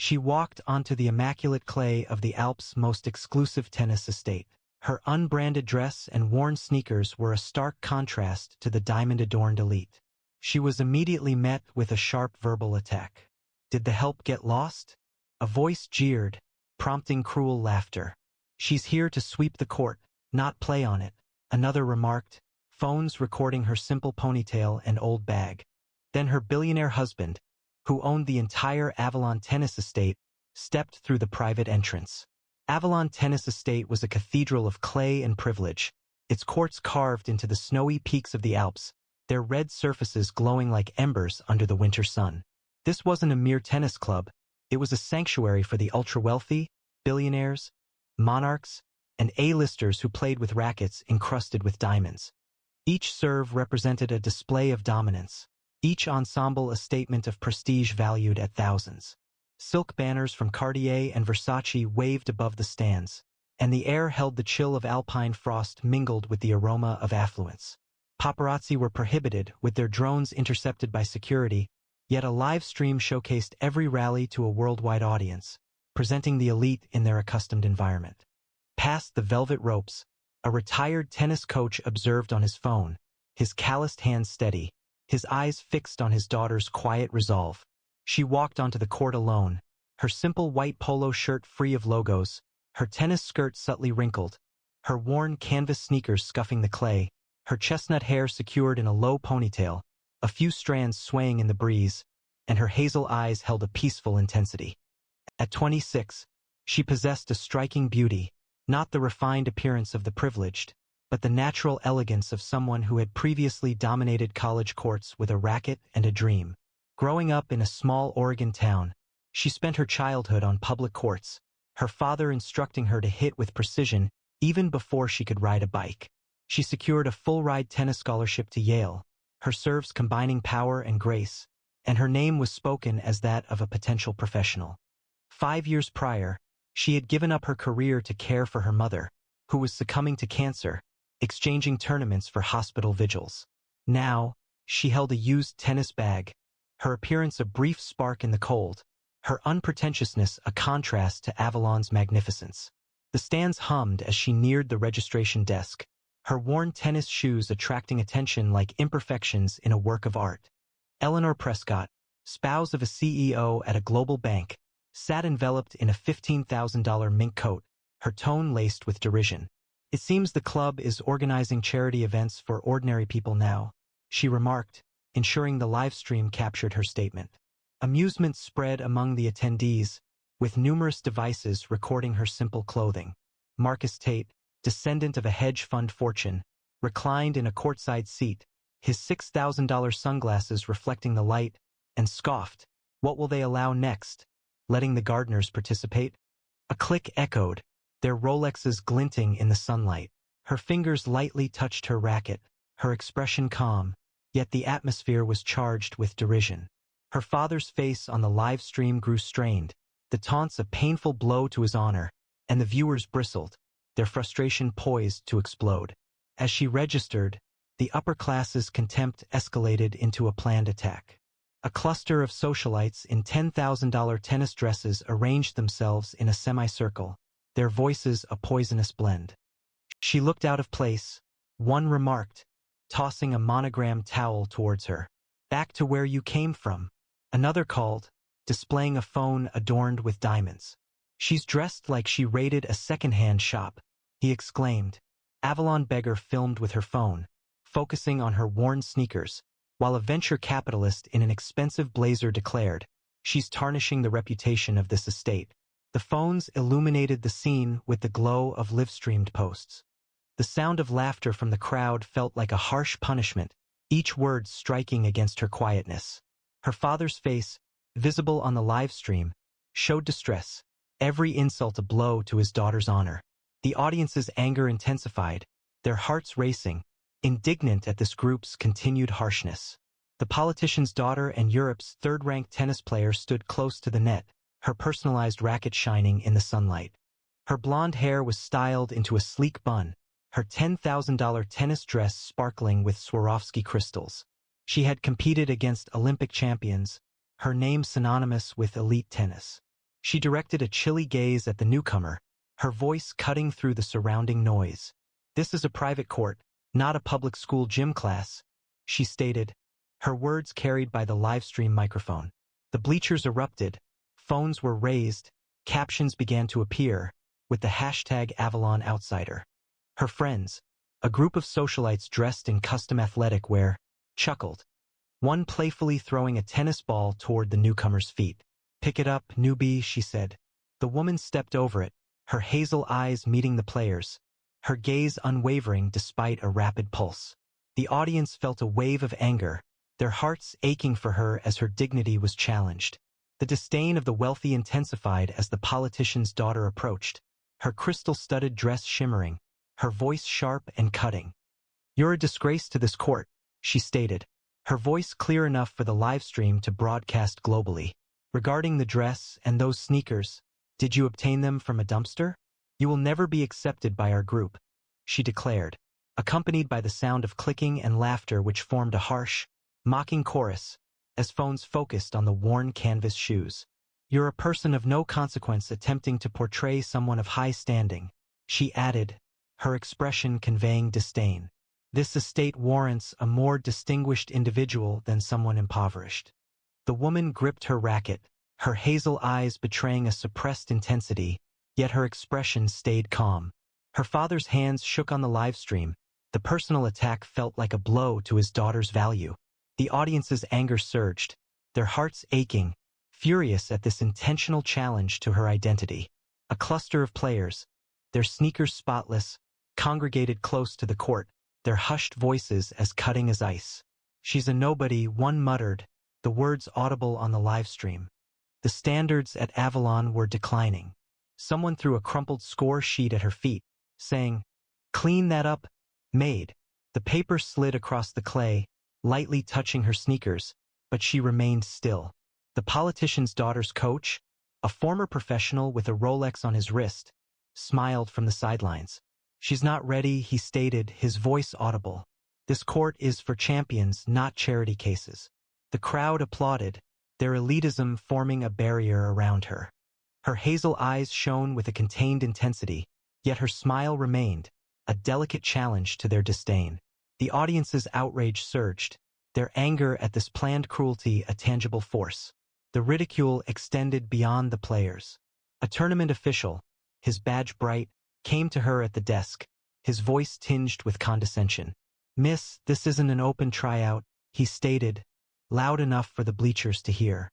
She walked onto the immaculate clay of the Alps' most exclusive tennis estate. Her unbranded dress and worn sneakers were a stark contrast to the diamond-adorned elite. She was immediately met with a sharp verbal attack. Did the help get lost? A voice jeered, prompting cruel laughter. She's here to sweep the court, not play on it, another remarked, phones recording her simple ponytail and old bag. Then her billionaire husband, who owned the entire Avalon Tennis Estate, stepped through the private entrance. Avalon Tennis Estate was a cathedral of clay and privilege, its courts carved into the snowy peaks of the Alps, their red surfaces glowing like embers under the winter sun. This wasn't a mere tennis club, it was a sanctuary for the ultra-wealthy, billionaires, monarchs, and A-listers who played with rackets encrusted with diamonds. Each serve represented a display of dominance, each ensemble a statement of prestige valued at thousands. Silk banners from Cartier and Versace waved above the stands, and the air held the chill of alpine frost mingled with the aroma of affluence. Paparazzi were prohibited, with their drones intercepted by security, yet a live stream showcased every rally to a worldwide audience, presenting the elite in their accustomed environment. Past the velvet ropes, a retired tennis coach observed on his phone, his calloused hands steady, his eyes fixed on his daughter's quiet resolve. She walked onto the court alone, her simple white polo shirt free of logos, her tennis skirt subtly wrinkled, her worn canvas sneakers scuffing the clay, her chestnut hair secured in a low ponytail, a few strands swaying in the breeze, and her hazel eyes held a peaceful intensity. At 26, she possessed a striking beauty, not the refined appearance of the privileged, but the natural elegance of someone who had previously dominated college courts with a racket and a dream. Growing up in a small Oregon town, she spent her childhood on public courts, her father instructing her to hit with precision even before she could ride a bike. She secured a full-ride tennis scholarship to Yale, her serves combining power and grace, and her name was spoken as that of a potential professional. 5 years prior, she had given up her career to care for her mother, who was succumbing to cancer, exchanging tournaments for hospital vigils. Now, she held a used tennis bag, her appearance a brief spark in the cold, her unpretentiousness a contrast to Avalon's magnificence. The stands hummed as she neared the registration desk, her worn tennis shoes attracting attention like imperfections in a work of art. Eleanor Prescott, spouse of a CEO at a global bank, sat enveloped in a $15,000 mink coat, her tone laced with derision. "It seems the club is organizing charity events for ordinary people now," she remarked, ensuring the live stream captured her statement. Amusement spread among the attendees, with numerous devices recording her simple clothing. Marcus Tate, descendant of a hedge fund fortune, reclined in a courtside seat, his $6,000 sunglasses reflecting the light, and scoffed, "What will they allow next? Letting the gardeners participate?" A click echoed, their Rolexes glinting in the sunlight. Her fingers lightly touched her racket, her expression calm, yet the atmosphere was charged with derision. Her father's face on the live stream grew strained, the taunts a painful blow to his honor, and the viewers bristled, their frustration poised to explode. As she registered, the upper class's contempt escalated into a planned attack. A cluster of socialites in $10,000 tennis dresses arranged themselves in a semicircle, their voices a poisonous blend. She looked out of place, one remarked, tossing a monogrammed towel towards her. "Back to where you came from," another called, displaying a phone adorned with diamonds. "She's dressed like she raided a second-hand shop," he exclaimed. Avalon Beggar filmed with her phone, focusing on her worn sneakers, while a venture capitalist in an expensive blazer declared, "She's tarnishing the reputation of this estate." The phones illuminated the scene with the glow of live-streamed posts. The sound of laughter from the crowd felt like a harsh punishment, each word striking against her quietness. Her father's face, visible on the live stream, showed distress, every insult a blow to his daughter's honor. The audience's anger intensified, their hearts racing, indignant at this group's continued harshness. The politician's daughter and Europe's third-ranked tennis player stood close to the net, her personalized racket shining in the sunlight. Her blonde hair was styled into a sleek bun, her $10,000 tennis dress sparkling with Swarovski crystals. She had competed against Olympic champions, her name synonymous with elite tennis. She directed a chilly gaze at the newcomer, her voice cutting through the surrounding noise. "This is a private court, not a public school gym class," she stated, her words carried by the livestream microphone. The bleachers erupted, phones were raised, captions began to appear, with the hashtag #AvalonOutsider. Her friends, a group of socialites dressed in custom athletic wear, chuckled, one playfully throwing a tennis ball toward the newcomer's feet. "Pick it up, newbie," she said. The woman stepped over it, her hazel eyes meeting the players, her gaze unwavering despite a rapid pulse. The audience felt a wave of anger, their hearts aching for her as her dignity was challenged. The disdain of the wealthy intensified as the politician's daughter approached, her crystal-studded dress shimmering, her voice sharp and cutting. "You're a disgrace to this court," she stated, her voice clear enough for the live stream to broadcast globally. "Regarding the dress and those sneakers, did you obtain them from a dumpster? You will never be accepted by our group," she declared, accompanied by the sound of clicking and laughter which formed a harsh, mocking chorus as phones focused on the worn canvas shoes. "You're a person of no consequence attempting to portray someone of high standing," she added, her expression conveying disdain. "This estate warrants a more distinguished individual than someone impoverished." The woman gripped her racket, her hazel eyes betraying a suppressed intensity, yet her expression stayed calm. Her father's hands shook on the live stream. The personal attack felt like a blow to his daughter's value. The audience's anger surged, their hearts aching, furious at this intentional challenge to her identity. A cluster of players, their sneakers spotless, congregated close to the court, their hushed voices as cutting as ice. "She's a nobody," one muttered, the words audible on the live stream. The standards at Avalon were declining. Someone threw a crumpled score sheet at her feet, saying, "Clean that up, maid." The paper slid across the clay, lightly touching her sneakers, but she remained still. The politician's daughter's coach, a former professional with a Rolex on his wrist, smiled from the sidelines. "She's not ready," he stated, his voice audible. "This court is for champions, not charity cases." The crowd applauded, their elitism forming a barrier around her. Her hazel eyes shone with a contained intensity, yet her smile remained, a delicate challenge to their disdain. The audience's outrage surged, their anger at this planned cruelty a tangible force. The ridicule extended beyond the players. A tournament official, his badge bright, came to her at the desk, his voice tinged with condescension. "Miss, this isn't an open tryout," he stated, loud enough for the bleachers to hear.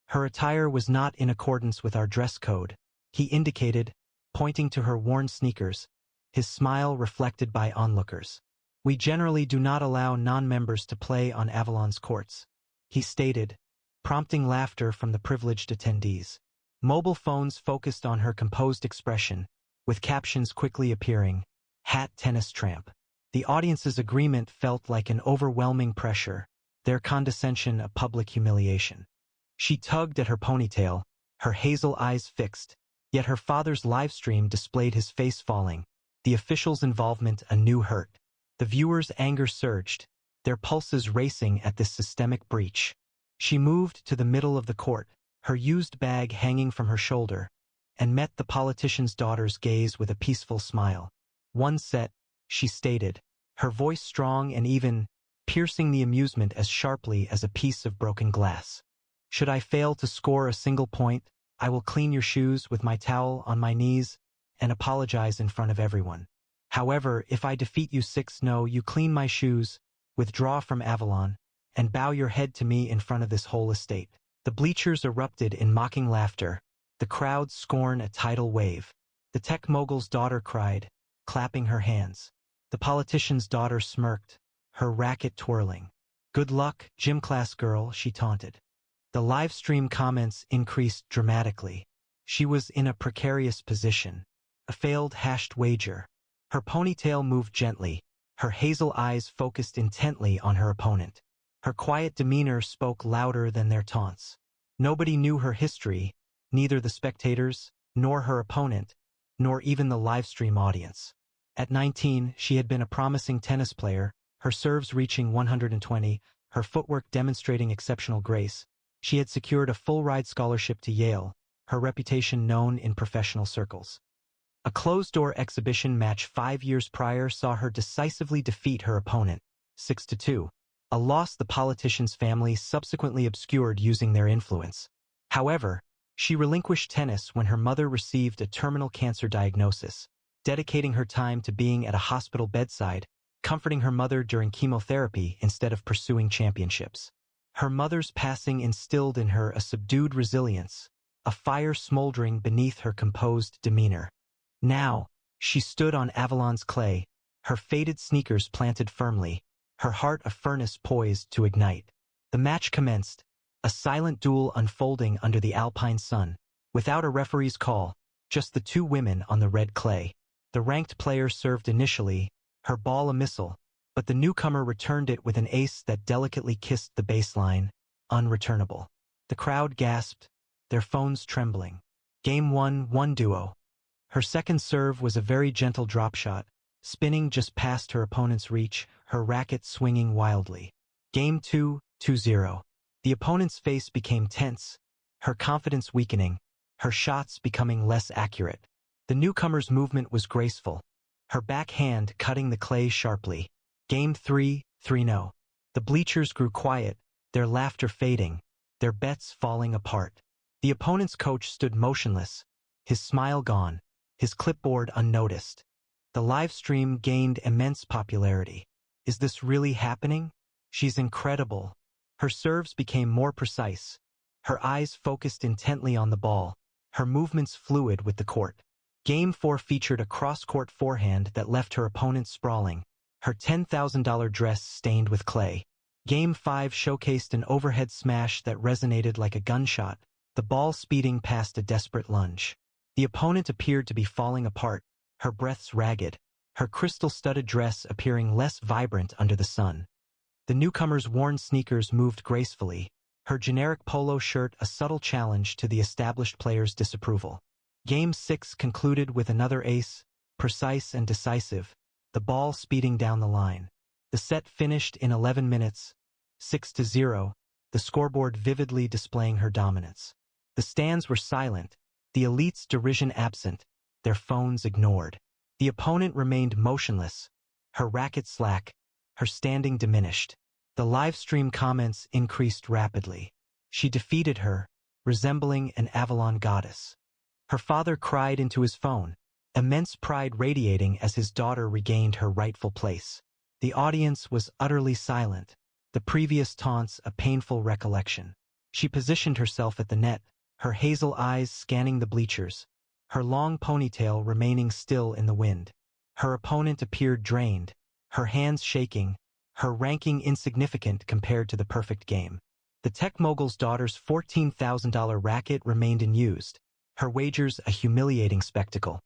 "Her attire was not in accordance with our dress code," he indicated, pointing to her worn sneakers, his smile reflected by onlookers. "We generally do not allow non-members to play on Avalon's courts," he stated, prompting laughter from the privileged attendees. Mobile phones focused on her composed expression, with captions quickly appearing, "Hat tennis tramp." The audience's agreement felt like an overwhelming pressure, their condescension a public humiliation. She tugged at her ponytail, her hazel eyes fixed, yet her father's livestream displayed his face falling, the official's involvement a new hurt. The viewers' anger surged, their pulses racing at this systemic breach. She moved to the middle of the court, her used bag hanging from her shoulder, and met the politician's daughter's gaze with a peaceful smile. "One set," she stated, her voice strong and even, piercing the amusement as sharply as a piece of broken glass. "Should I fail to score a single point, I will clean your shoes with my towel on my knees and apologize in front of everyone. However, if I defeat you 6-0, you clean my shoes, withdraw from Avalon, and bow your head to me in front of this whole estate." The bleachers erupted in mocking laughter, the crowd scorn a tidal wave. The tech mogul's daughter cried, clapping her hands. The politician's daughter smirked, her racket twirling. "Good luck, gym class girl," she taunted. The live stream comments increased dramatically. She was in a precarious position, a failed hashed wager. Her ponytail moved gently, her hazel eyes focused intently on her opponent. Her quiet demeanor spoke louder than their taunts. Nobody knew her history, neither the spectators, nor her opponent, nor even the livestream audience. At 19, she had been a promising tennis player, her serves reaching 120, her footwork demonstrating exceptional grace. She had secured a full-ride scholarship to Yale, her reputation known in professional circles. A closed-door exhibition match 5 years prior saw her decisively defeat her opponent, 6-2, a loss the politician's family subsequently obscured using their influence. However, she relinquished tennis when her mother received a terminal cancer diagnosis, dedicating her time to being at a hospital bedside, comforting her mother during chemotherapy instead of pursuing championships. Her mother's passing instilled in her a subdued resilience, a fire smoldering beneath her composed demeanor. Now, she stood on Avalon's clay, her faded sneakers planted firmly, her heart a furnace poised to ignite. The match commenced, a silent duel unfolding under the alpine sun, without a referee's call, just the two women on the red clay. The ranked player served initially, her ball a missile, but the newcomer returned it with an ace that delicately kissed the baseline, unreturnable. The crowd gasped, their phones trembling. Game 1, 1-2. Her second serve was a very gentle drop shot, spinning just past her opponent's reach, her racket swinging wildly. Game 2, 2-0. The opponent's face became tense, her confidence weakening, her shots becoming less accurate. The newcomer's movement was graceful, her backhand cutting the clay sharply. Game 3, 3-0. The bleachers grew quiet, their laughter fading, their bets falling apart. The opponent's coach stood motionless, his smile gone, his clipboard unnoticed. The live stream gained immense popularity. Is this really happening? She's incredible. Her serves became more precise, her eyes focused intently on the ball, her movements fluid with the court. Game 4 featured a cross-court forehand that left her opponent sprawling, her $10,000 dress stained with clay. Game 5 showcased an overhead smash that resonated like a gunshot, the ball speeding past a desperate lunge. The opponent appeared to be falling apart, her breaths ragged, her crystal-studded dress appearing less vibrant under the sun. The newcomer's worn sneakers moved gracefully, her generic polo shirt a subtle challenge to the established player's disapproval. Game 6 concluded with another ace, precise and decisive, the ball speeding down the line. The set finished in 11 minutes, 6-0, the scoreboard vividly displaying her dominance. The stands were silent, the elite's derision absent, their phones ignored. The opponent remained motionless, her racket slack, her standing diminished. The live stream comments increased rapidly. She defeated her, resembling an Avalon goddess. Her father cried into his phone, immense pride radiating as his daughter regained her rightful place. The audience was utterly silent, the previous taunts a painful recollection. She positioned herself at the net, her hazel eyes scanning the bleachers, her long ponytail remaining still in the wind. Her opponent appeared drained, her hands shaking, her ranking insignificant compared to the perfect game. The tech mogul's daughter's $14,000 racket remained unused, her wagers a humiliating spectacle.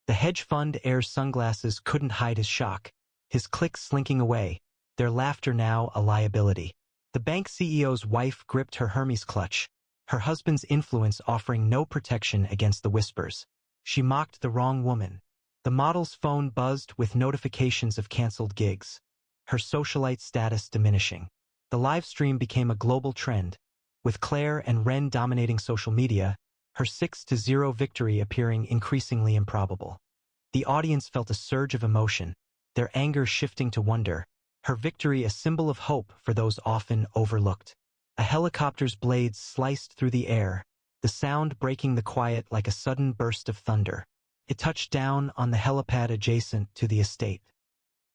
The hedge fund heir's sunglasses couldn't hide his shock, his cliques slinking away, their laughter now a liability. The bank CEO's wife gripped her Hermes clutch, her husband's influence offering no protection against the whispers. She mocked the wrong woman. The model's phone buzzed with notifications of canceled gigs, her socialite status diminishing. The live stream became a global trend, with Claire and Ren dominating social media, her 6-0 victory appearing increasingly improbable. The audience felt a surge of emotion, their anger shifting to wonder, her victory a symbol of hope for those often overlooked. A helicopter's blades sliced through the air, the sound breaking the quiet like a sudden burst of thunder. It touched down on the helipad adjacent to the estate.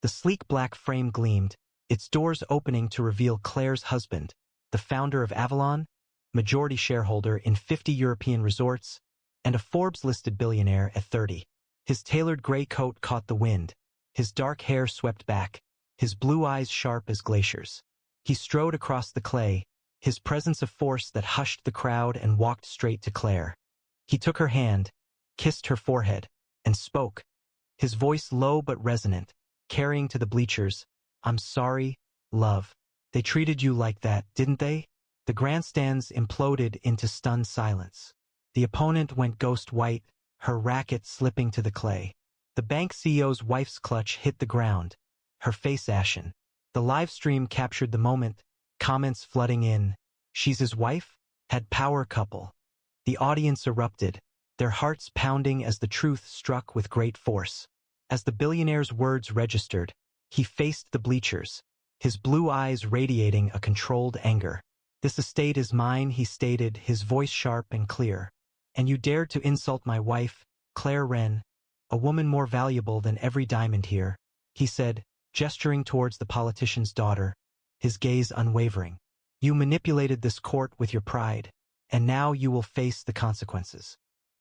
The sleek black frame gleamed, its doors opening to reveal Claire's husband, the founder of Avalon, majority shareholder in 50 European resorts, and a Forbes-listed billionaire at 30. His tailored gray coat caught the wind, his dark hair swept back, his blue eyes sharp as glaciers. He strode across the clay, his presence a force that hushed the crowd and walked straight to Claire. He took her hand, kissed her forehead, and spoke, his voice low but resonant, carrying to the bleachers, "I'm sorry, love. They treated you like that, didn't they?" The grandstands imploded into stunned silence. The opponent went ghost white, her racket slipping to the clay. The bank CEO's wife's clutch hit the ground, her face ashen. The live stream captured the moment, comments flooding in. "She's his wife? Had power couple." The audience erupted, their hearts pounding as the truth struck with great force. As the billionaire's words registered, he faced the bleachers, his blue eyes radiating a controlled anger. "This estate is mine," he stated, his voice sharp and clear. "And you dared to insult my wife, Claire Wren, a woman more valuable than every diamond here," he said, gesturing towards the politician's daughter, his gaze unwavering. "You manipulated this court with your pride, and now you will face the consequences."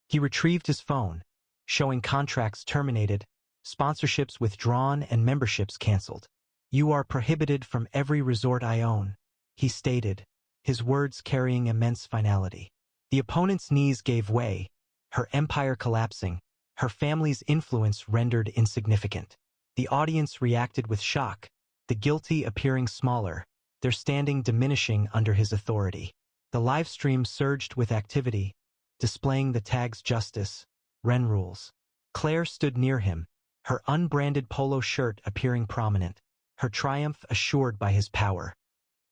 He retrieved his phone, showing contracts terminated, sponsorships withdrawn, and memberships canceled. "You are prohibited from every resort I own," he stated, his words carrying immense finality. The opponent's knees gave way, her empire collapsing, her family's influence rendered insignificant. The audience reacted with shock, the guilty appearing smaller, their standing diminishing under his authority. The live stream surged with activity, displaying the tags "Justice, Wren Rules." Claire stood near him, her unbranded polo shirt appearing prominent, her triumph assured by his power.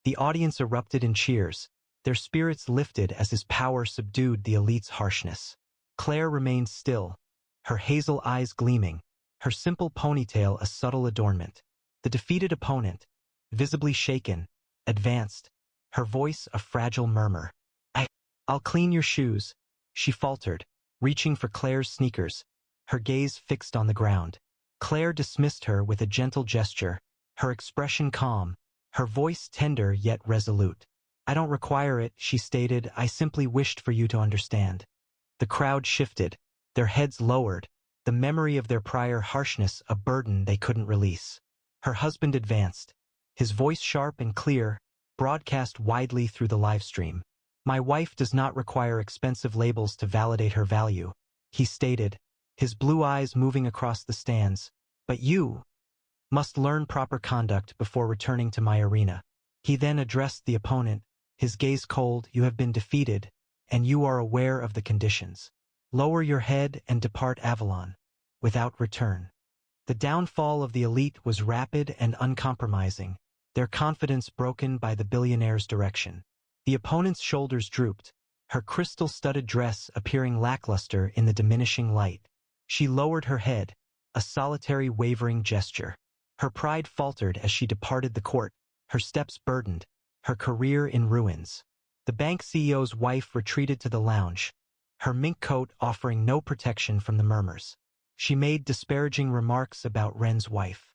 The audience erupted in cheers, their spirits lifted as his power subdued the elite's harshness. Claire remained still, her hazel eyes gleaming, her simple ponytail a subtle adornment. The defeated opponent, visibly shaken, advanced, her voice a fragile murmur. "I'll clean your shoes," she faltered, reaching for Claire's sneakers, her gaze fixed on the ground. Claire dismissed her with a gentle gesture, her expression calm, her voice tender yet resolute. "I don't require it," she stated, "I simply wished for you to understand." The crowd shifted, their heads lowered, the memory of their prior harshness a burden they couldn't release. Her husband advanced, his voice sharp and clear, broadcast widely through the live stream. "My wife does not require expensive labels to validate her value," he stated, his blue eyes moving across the stands. "But you must learn proper conduct before returning to my arena." He then addressed the opponent, his gaze cold. "You have been defeated, and you are aware of the conditions. Lower your head and depart Avalon, without return." The downfall of the elite was rapid and uncompromising, their confidence broken by the billionaire's direction. The opponent's shoulders drooped, her crystal-studded dress appearing lackluster in the diminishing light. She lowered her head, a solitary wavering gesture. Her pride faltered as she departed the court, her steps burdened, her career in ruins. The bank CEO's wife retreated to the lounge, her mink coat offering no protection from the murmurs. She made disparaging remarks about Wren's wife.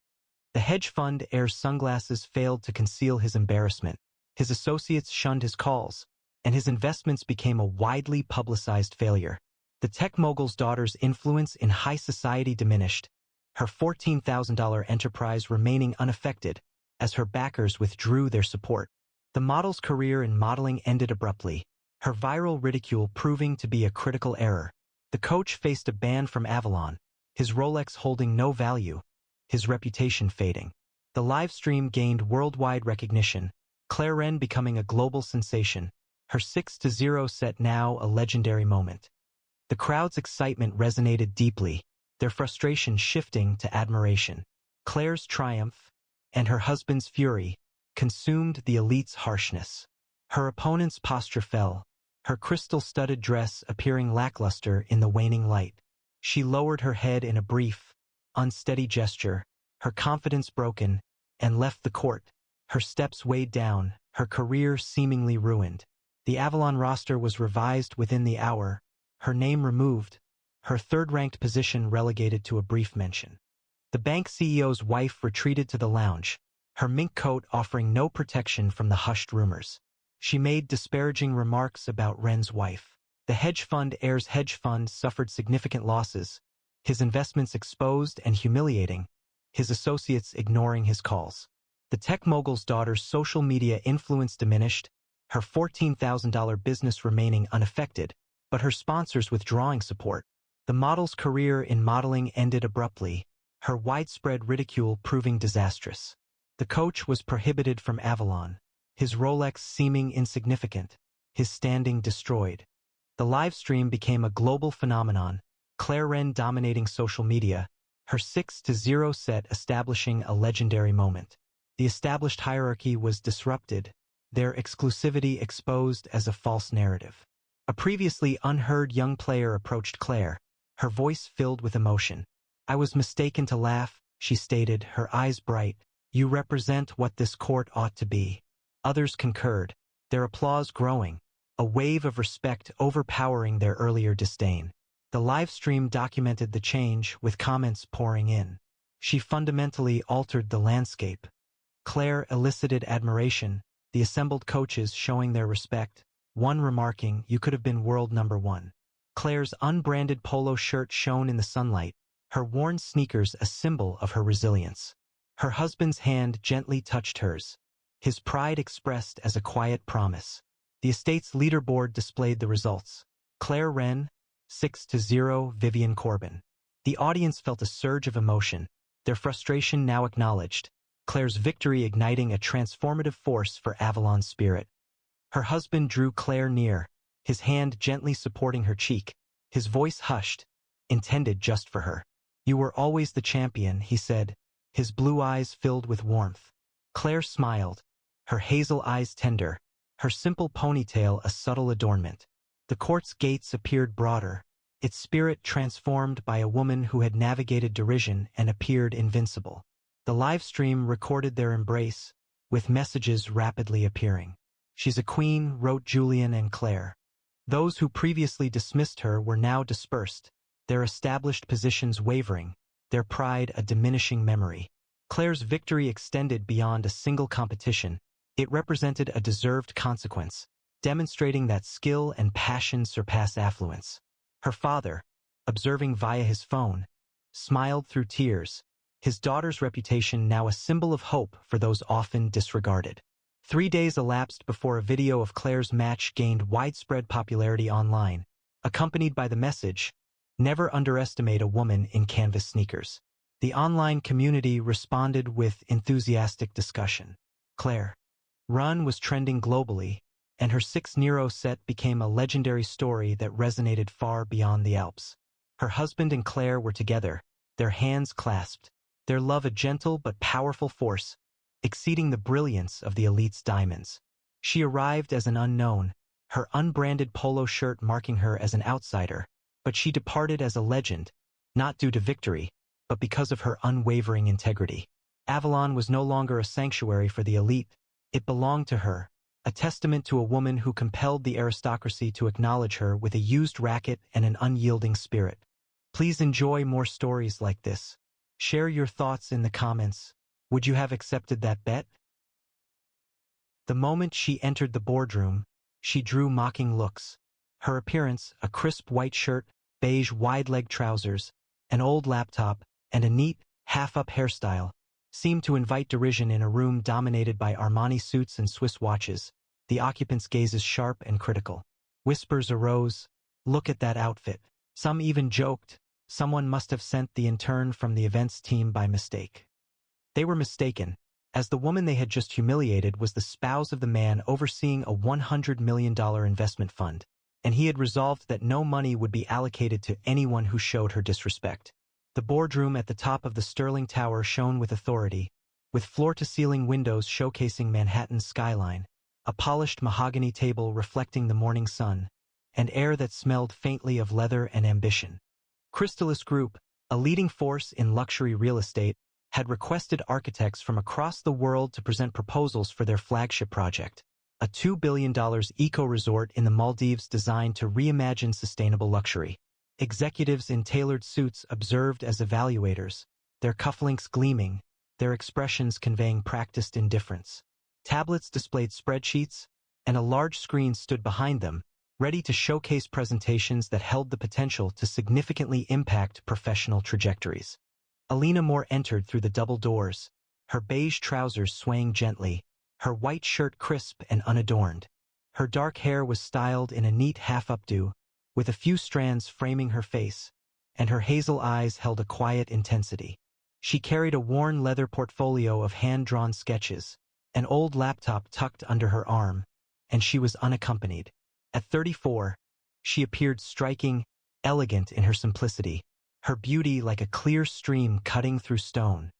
The hedge fund heir's sunglasses failed to conceal his embarrassment. His associates shunned his calls, and his investments became a widely publicized failure. The tech mogul's daughter's influence in high society diminished, her $14,000 enterprise remaining unaffected as her backers withdrew their support. The model's career in modeling ended abruptly, her viral ridicule proving to be a critical error. The coach faced a ban from Avalon, his Rolex holding no value, his reputation fading. The live stream gained worldwide recognition, Claire Wren becoming a global sensation, her 6-0 set now a legendary moment. The crowd's excitement resonated deeply, their frustration shifting to admiration. Claire's triumph, and her husband's fury, consumed the elite's harshness. Her opponent's posture fell, her crystal-studded dress appearing lackluster in the waning light. She lowered her head in a brief, unsteady gesture, her confidence broken, and left the court, her steps weighed down, her career seemingly ruined. The Avalon roster was revised within the hour, her name removed, her third-ranked position relegated to a brief mention. The bank CEO's wife retreated to the lounge, her mink coat offering no protection from the hushed rumors. She made disparaging remarks about Wren's wife. The hedge fund heir's hedge fund suffered significant losses, his investments exposed and humiliating, his associates ignoring his calls. The tech mogul's daughter's social media influence diminished, her $14,000 business remaining unaffected, but her sponsors withdrawing support. The model's career in modeling ended abruptly, her widespread ridicule proving disastrous. The coach was prohibited from Avalon, his Rolex seeming insignificant, his standing destroyed. The live stream became a global phenomenon, Claire Wren dominating social media, her 6-0 set establishing a legendary moment. The established hierarchy was disrupted, their exclusivity exposed as a false narrative. A previously unheard young player approached Claire, her voice filled with emotion. "I was mistaken to laugh," she stated, her eyes bright. "You represent what this court ought to be." Others concurred, their applause growing, a wave of respect overpowering their earlier disdain. The live stream documented the change, with comments pouring in. "She fundamentally altered the landscape." Claire elicited admiration, the assembled coaches showing their respect, one remarking, "You could have been world number one." Claire's unbranded polo shirt shone in the sunlight, her worn sneakers a symbol of her resilience. Her husband's hand gently touched hers, his pride expressed as a quiet promise. The estate's leaderboard displayed the results. Claire Wren, 6-0 Vivian Corbin. The audience felt a surge of emotion, their frustration now acknowledged, Claire's victory igniting a transformative force for Avalon's spirit. Her husband drew Claire near, his hand gently supporting her cheek, his voice hushed, intended just for her. "You were always the champion," he said, his blue eyes filled with warmth. Claire smiled, her hazel eyes tender, her simple ponytail a subtle adornment. The court's gates appeared broader, its spirit transformed by a woman who had navigated derision and appeared invincible. The live stream recorded their embrace, with messages rapidly appearing. "She's a queen," wrote Julian and Claire. Those who previously dismissed her were now dispersed, their established positions wavering, their pride a diminishing memory. Claire's victory extended beyond a single competition. It represented a deserved consequence, demonstrating that skill and passion surpass affluence. Her father, observing via his phone, smiled through tears, his daughter's reputation now a symbol of hope for those often disregarded. 3 days elapsed before a video of Claire's match gained widespread popularity online, accompanied by the message, "Never underestimate a woman in canvas sneakers." The online community responded with enthusiastic discussion. Claire Run was trending globally, and her 6-0 set became a legendary story that resonated far beyond the Alps. Her husband and Claire were together, their hands clasped, their love a gentle but powerful force, exceeding the brilliance of the elite's diamonds. She arrived as an unknown, her unbranded polo shirt marking her as an outsider, but she departed as a legend, not due to victory, but because of her unwavering integrity. Avalon was no longer a sanctuary for the elite, it belonged to her, a testament to a woman who compelled the aristocracy to acknowledge her with a used racket and an unyielding spirit. Please enjoy more stories like this. Share your thoughts in the comments. Would you have accepted that bet? The moment she entered the boardroom, she drew mocking looks. Her appearance, a crisp white shirt, beige wide-leg trousers, an old laptop, and a neat, half-up hairstyle, seemed to invite derision in a room dominated by Armani suits and Swiss watches, the occupants' gazes sharp and critical. Whispers arose, "Look at that outfit." Some even joked, someone must have sent the intern from the events team by mistake. They were mistaken, as the woman they had just humiliated was the spouse of the man overseeing a $100 million investment fund, and he had resolved that no money would be allocated to anyone who showed her disrespect. The boardroom at the top of the Sterling Tower shone with authority, with floor-to-ceiling windows showcasing Manhattan's skyline, a polished mahogany table reflecting the morning sun, and air that smelled faintly of leather and ambition. Crystalis Group, a leading force in luxury real estate, had requested architects from across the world to present proposals for their flagship project, a $2 billion eco-resort in the Maldives designed to reimagine sustainable luxury. Executives in tailored suits observed as evaluators, their cufflinks gleaming, their expressions conveying practiced indifference. Tablets displayed spreadsheets, and a large screen stood behind them, ready to showcase presentations that held the potential to significantly impact professional trajectories. Alina Moore entered through the double doors, her beige trousers swaying gently, her white shirt crisp and unadorned. Her dark hair was styled in a neat half-updo, with a few strands framing her face, and her hazel eyes held a quiet intensity. She carried a worn leather portfolio of hand-drawn sketches, an old laptop tucked under her arm, and she was unaccompanied. At 34, she appeared striking, elegant in her simplicity, her beauty like a clear stream cutting through stone.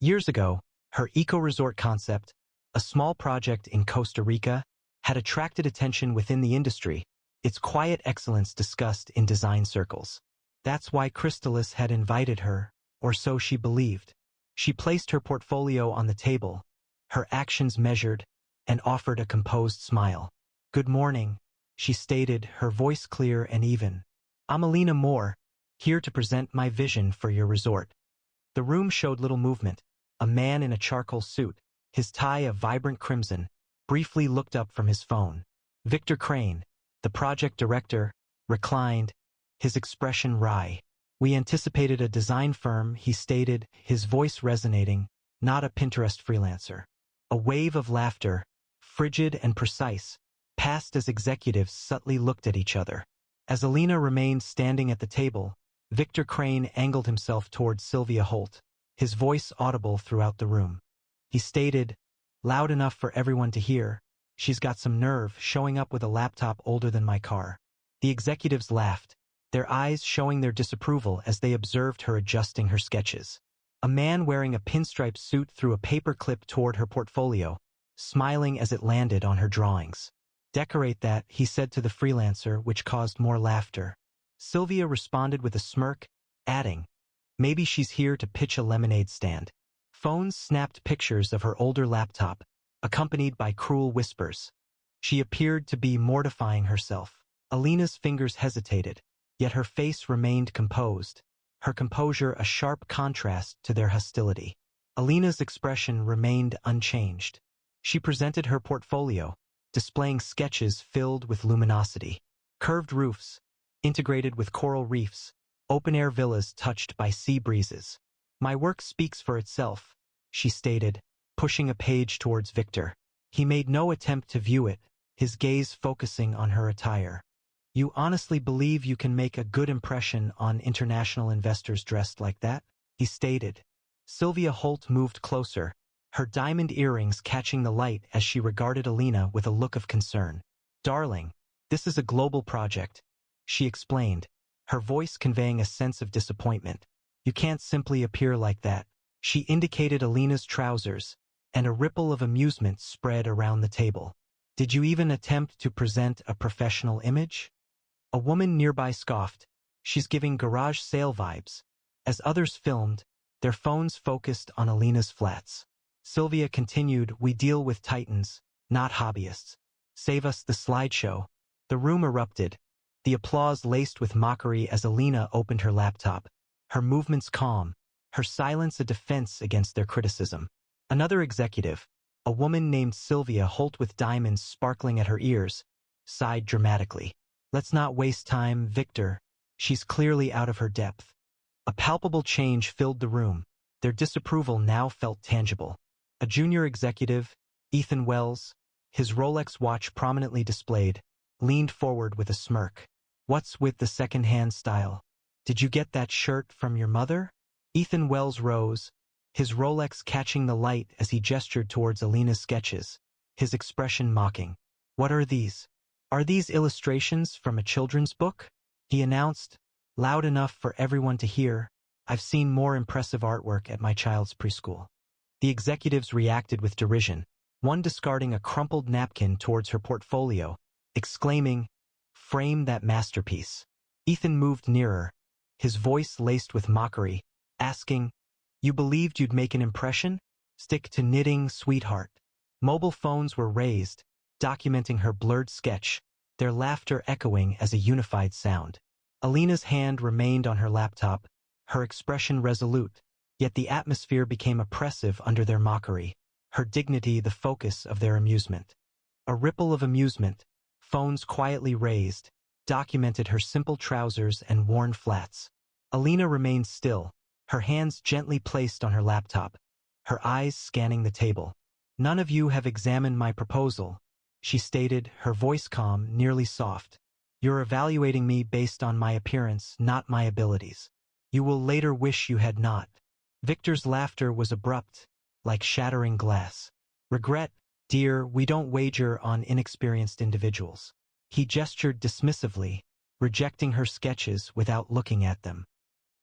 Years ago, her eco-resort concept, a small project in Costa Rica, had attracted attention within the industry, its quiet excellence discussed in design circles. That's why Crystalis had invited her, or so she believed. She placed her portfolio on the table, her actions measured, and offered a composed smile. "Good morning," she stated, her voice clear and even. "I'm Alina Moore, here to present my vision for your resort." The room showed little movement. A man in a charcoal suit, his tie a vibrant crimson, briefly looked up from his phone. Victor Crane, the project director, reclined, his expression wry. "We anticipated a design firm," he stated, his voice resonating, "not a Pinterest freelancer." A wave of laughter, frigid and precise, passed as executives subtly looked at each other. As Alina remained standing at the table, Victor Crane angled himself towards Sylvia Holt, his voice audible throughout the room. He stated, loud enough for everyone to hear, "She's got some nerve, showing up with a laptop older than my car." The executives laughed, their eyes showing their disapproval as they observed her adjusting her sketches. A man wearing a pinstripe suit threw a paper clip toward her portfolio, smiling as it landed on her drawings. "Decorate that," he said to the freelancer, which caused more laughter. Sylvia responded with a smirk, adding, "Maybe she's here to pitch a lemonade stand." Phones snapped pictures of her older laptop, accompanied by cruel whispers. She appeared to be mortifying herself. Alina's fingers hesitated, yet her face remained composed, her composure a sharp contrast to their hostility. Alina's expression remained unchanged. She presented her portfolio, displaying sketches filled with luminosity. Curved roofs, integrated with coral reefs, open-air villas touched by sea breezes. "My work speaks for itself," she stated, pushing a page towards Victor. He made no attempt to view it, his gaze focusing on her attire. "You honestly believe you can make a good impression on international investors dressed like that?" he stated. Sylvia Holt moved closer, her diamond earrings catching the light as she regarded Alina with a look of concern. "Darling, this is a global project," she explained, her voice conveying a sense of disappointment. "You can't simply appear like that." She indicated Alina's trousers, and a ripple of amusement spread around the table. "Did you even attempt to present a professional image?" A woman nearby scoffed, "She's giving garage sale vibes." As others filmed, their phones focused on Alina's flats. Sylvia continued, "We deal with titans, not hobbyists. Save us the slideshow." The room erupted, the applause laced with mockery as Alina opened her laptop, her movements calm, her silence a defense against their criticism. Another executive, a woman named Sylvia Holt with diamonds sparkling at her ears, sighed dramatically. "Let's not waste time, Victor. She's clearly out of her depth." A palpable change filled the room. Their disapproval now felt tangible. A junior executive, Ethan Wells, his Rolex watch prominently displayed, leaned forward with a smirk. "What's with the second-hand style? Did you get that shirt from your mother?" Ethan Wells rose, his Rolex catching the light as he gestured towards Alina's sketches, his expression mocking. "What are these? Are these illustrations from a children's book?" he announced, loud enough for everyone to hear. "I've seen more impressive artwork at my child's preschool." The executives reacted with derision, one discarding a crumpled napkin towards her portfolio, exclaiming, "Frame that masterpiece." Ethan moved nearer, his voice laced with mockery, asking, "You believed you'd make an impression? Stick to knitting, sweetheart." Mobile phones were raised, documenting her blurred sketch, their laughter echoing as a unified sound. Alina's hand remained on her laptop, her expression resolute, yet the atmosphere became oppressive under their mockery, her dignity the focus of their amusement. A ripple of amusement, phones quietly raised, documented her simple trousers and worn flats. Alina remained still, her hands gently placed on her laptop, her eyes scanning the table. "None of you have examined my proposal," she stated, her voice calm, nearly soft. "You're evaluating me based on my appearance, not my abilities. You will later wish you had not." Victor's laughter was abrupt, like shattering glass. "Regret, dear, we don't wager on inexperienced individuals." He gestured dismissively, rejecting her sketches without looking at them.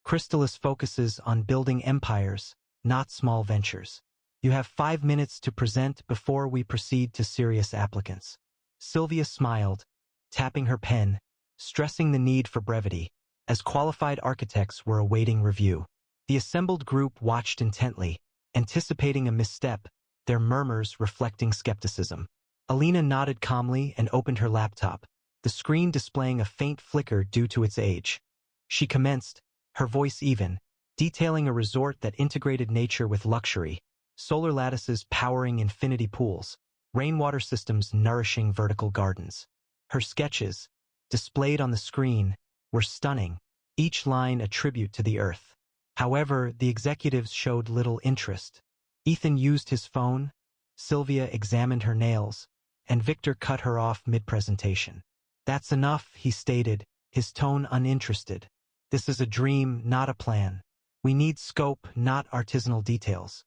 "Crystalis focuses on building empires, not small ventures. You have 5 minutes to present before we proceed to serious applicants." Sylvia smiled, tapping her pen, stressing the need for brevity, as qualified architects were awaiting review. The assembled group watched intently, anticipating a misstep, their murmurs reflecting skepticism. Alina nodded calmly and opened her laptop, the screen displaying a faint flicker due to its age. She commenced, her voice even, detailing a resort that integrated nature with luxury, solar lattices powering infinity pools, rainwater systems nourishing vertical gardens. Her sketches, displayed on the screen, were stunning, each line a tribute to the earth. However, the executives showed little interest. Ethan used his phone, Sylvia examined her nails, and Victor cut her off mid-presentation. "That's enough," he stated, his tone uninterested. "This is a dream, not a plan. We need scope, not artisanal details."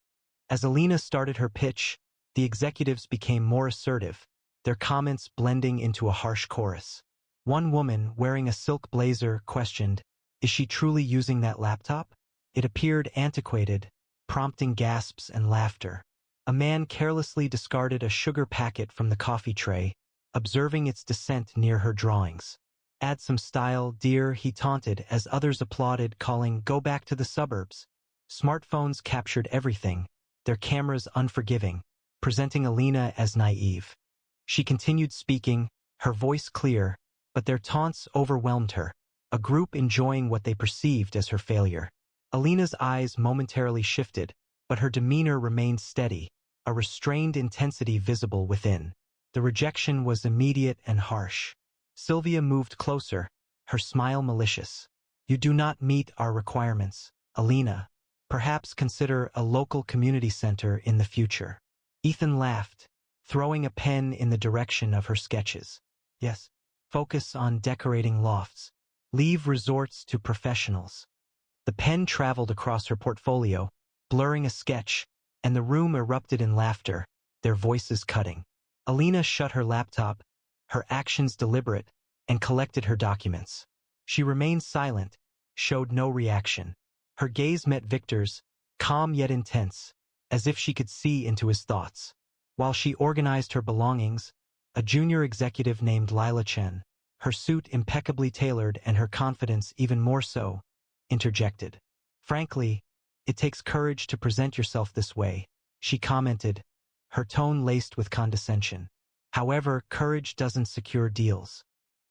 As Alina started her pitch, the executives became more assertive, their comments blending into a harsh chorus. One woman, wearing a silk blazer, questioned, "Is she truly using that laptop?" It appeared antiquated, prompting gasps and laughter. A man carelessly discarded a sugar packet from the coffee tray, observing its descent near her drawings. "Add some style, dear," he taunted as others applauded, calling, "Go back to the suburbs." Smartphones captured everything, their cameras unforgiving, presenting Alina as naive. She continued speaking, her voice clear, but their taunts overwhelmed her, a group enjoying what they perceived as her failure. Alina's eyes momentarily shifted, but her demeanor remained steady, a restrained intensity visible within. The rejection was immediate and harsh. Sylvia moved closer, her smile malicious. "You do not meet our requirements, Alina. Perhaps consider a local community center in the future." Ethan laughed, throwing a pen in the direction of her sketches. "Yes, focus on decorating lofts. Leave resorts to professionals." The pen traveled across her portfolio, blurring a sketch, and the room erupted in laughter, their voices cutting. Alina shut her laptop, her actions deliberate, and collected her documents. She remained silent, showed no reaction. Her gaze met Victor's, calm yet intense, as if she could see into his thoughts. While she organized her belongings, a junior executive named Lila Chen, her suit impeccably tailored and her confidence even more so, interjected. "Frankly, it takes courage to present yourself this way," she commented, her tone laced with condescension. "However, courage doesn't secure deals.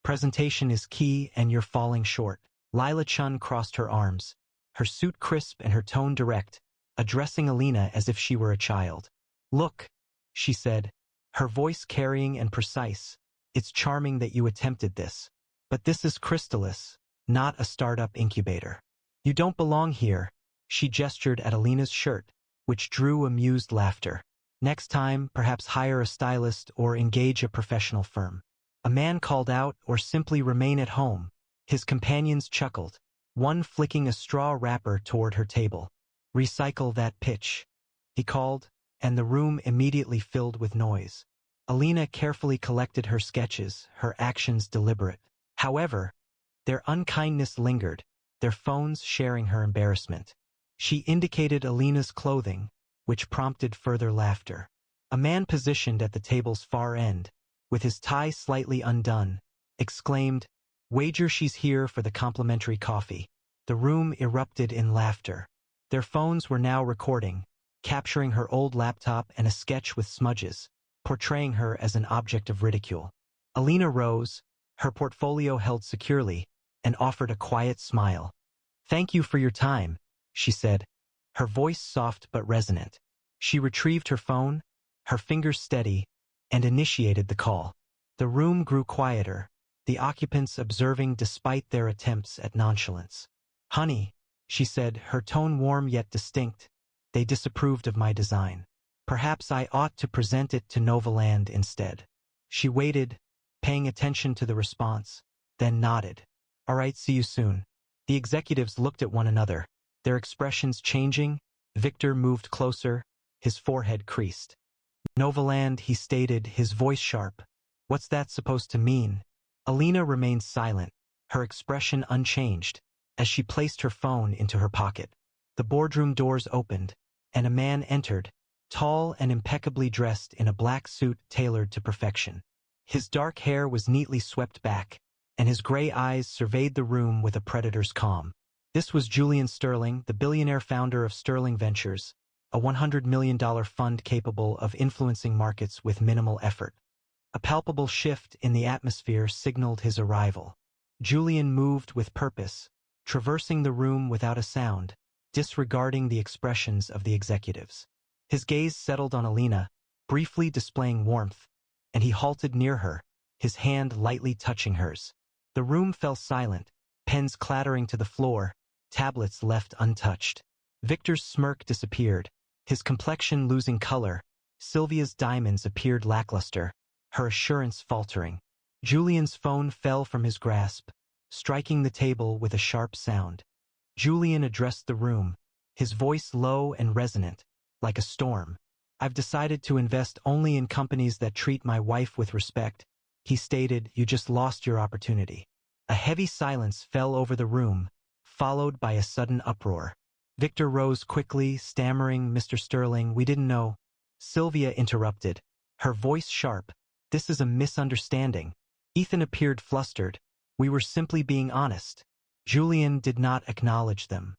Presentation is key and you're falling short." Lila Chun crossed her arms, her suit crisp and her tone direct, addressing Alina as if she were a child. "Look," she said, her voice carrying and precise, "it's charming that you attempted this. But this is Chrysalis, not a startup incubator. You don't belong here." She gestured at Alina's shirt, which drew amused laughter. "Next time, perhaps hire a stylist or engage a professional firm." A man called out, "Or simply remain at home." His companions chuckled, one flicking a straw wrapper toward her table. "Recycle that pitch," he called, and the room immediately filled with noise. Alina carefully collected her sketches, her actions deliberate. However, their unkindness lingered, their phones sharing her embarrassment. She indicated Alina's clothing, which prompted further laughter. A man positioned at the table's far end, with his tie slightly undone, exclaimed, "Wager she's here for the complimentary coffee." The room erupted in laughter. Their phones were now recording, capturing her old laptop and a sketch with smudges, portraying her as an object of ridicule. Alina rose, her portfolio held securely, and offered a quiet smile. "Thank you for your time," she said, her voice soft but resonant. She retrieved her phone, her fingers steady, and initiated the call. The room grew quieter, the occupants observing despite their attempts at nonchalance. "Honey," she said, her tone warm yet distinct, "they disapproved of my design. Perhaps I ought to present it to Novaland instead." She waited, paying attention to the response, then nodded. "All right, see you soon." The executives looked at one another, their expressions changing. Victor moved closer, his forehead creased. "Novaland," he stated, his voice sharp. "What's that supposed to mean?" Alina remained silent, her expression unchanged, as she placed her phone into her pocket. The boardroom doors opened, and a man entered, tall and impeccably dressed in a black suit tailored to perfection. His dark hair was neatly swept back, and his gray eyes surveyed the room with a predator's calm. This was Julian Sterling, the billionaire founder of Sterling Ventures, a $100 million fund capable of influencing markets with minimal effort. A palpable shift in the atmosphere signaled his arrival. Julian moved with purpose, traversing the room without a sound, disregarding the expressions of the executives. His gaze settled on Alina, briefly displaying warmth, and he halted near her, his hand lightly touching hers. The room fell silent, pens clattering to the floor, tablets left untouched. Victor's smirk disappeared, his complexion losing color. Sylvia's diamonds appeared lackluster, her assurance faltering. Julian's phone fell from his grasp, striking the table with a sharp sound. Julian addressed the room, his voice low and resonant, like a storm. "I've decided to invest only in companies that treat my wife with respect," he stated. "You just lost your opportunity." A heavy silence fell over the room, followed by a sudden uproar. Victor rose quickly, stammering, "Mr. Sterling, we didn't know." Sylvia interrupted, her voice sharp. "This is a misunderstanding." Ethan appeared flustered. "We were simply being honest." Julian did not acknowledge them.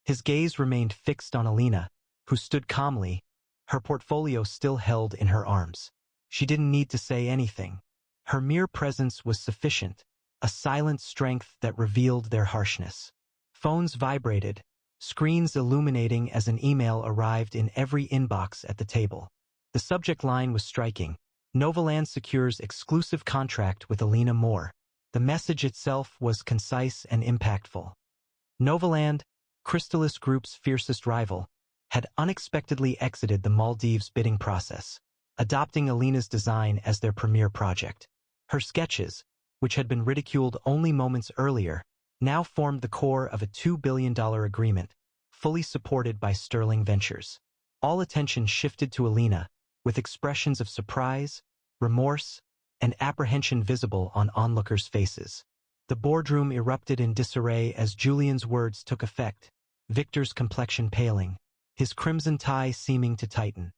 His gaze remained fixed on Alina, who stood calmly, her portfolio still held in her arms. She didn't need to say anything. Her mere presence was sufficient, a silent strength that revealed their harshness. Phones vibrated, screens illuminating as an email arrived in every inbox at the table. The subject line was striking. Novaland secures exclusive contract with Alina Moore. The message itself was concise and impactful. Novaland, Crystalis Group's fiercest rival, had unexpectedly exited the Maldives bidding process, adopting Alina's design as their premier project. Her sketches, which had been ridiculed only moments earlier, now formed the core of a $2 billion agreement, fully supported by Sterling Ventures. All attention shifted to Alina, with expressions of surprise, remorse, and apprehension visible on onlookers' faces. The boardroom erupted in disarray as Julian's words took effect, Victor's complexion paling, his crimson tie seeming to tighten.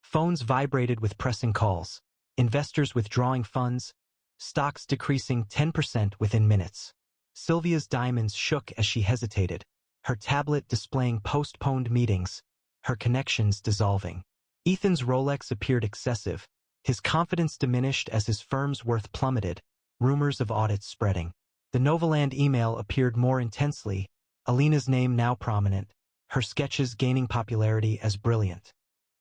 Phones vibrated with pressing calls, investors withdrawing funds, stocks decreasing 10% within minutes. Sylvia's diamonds shook as she hesitated, her tablet displaying postponed meetings, her connections dissolving. Ethan's Rolex appeared excessive, his confidence diminished as his firm's worth plummeted, rumors of audits spreading. The Novaland email appeared more intensely, Alina's name now prominent, her sketches gaining popularity as brilliant.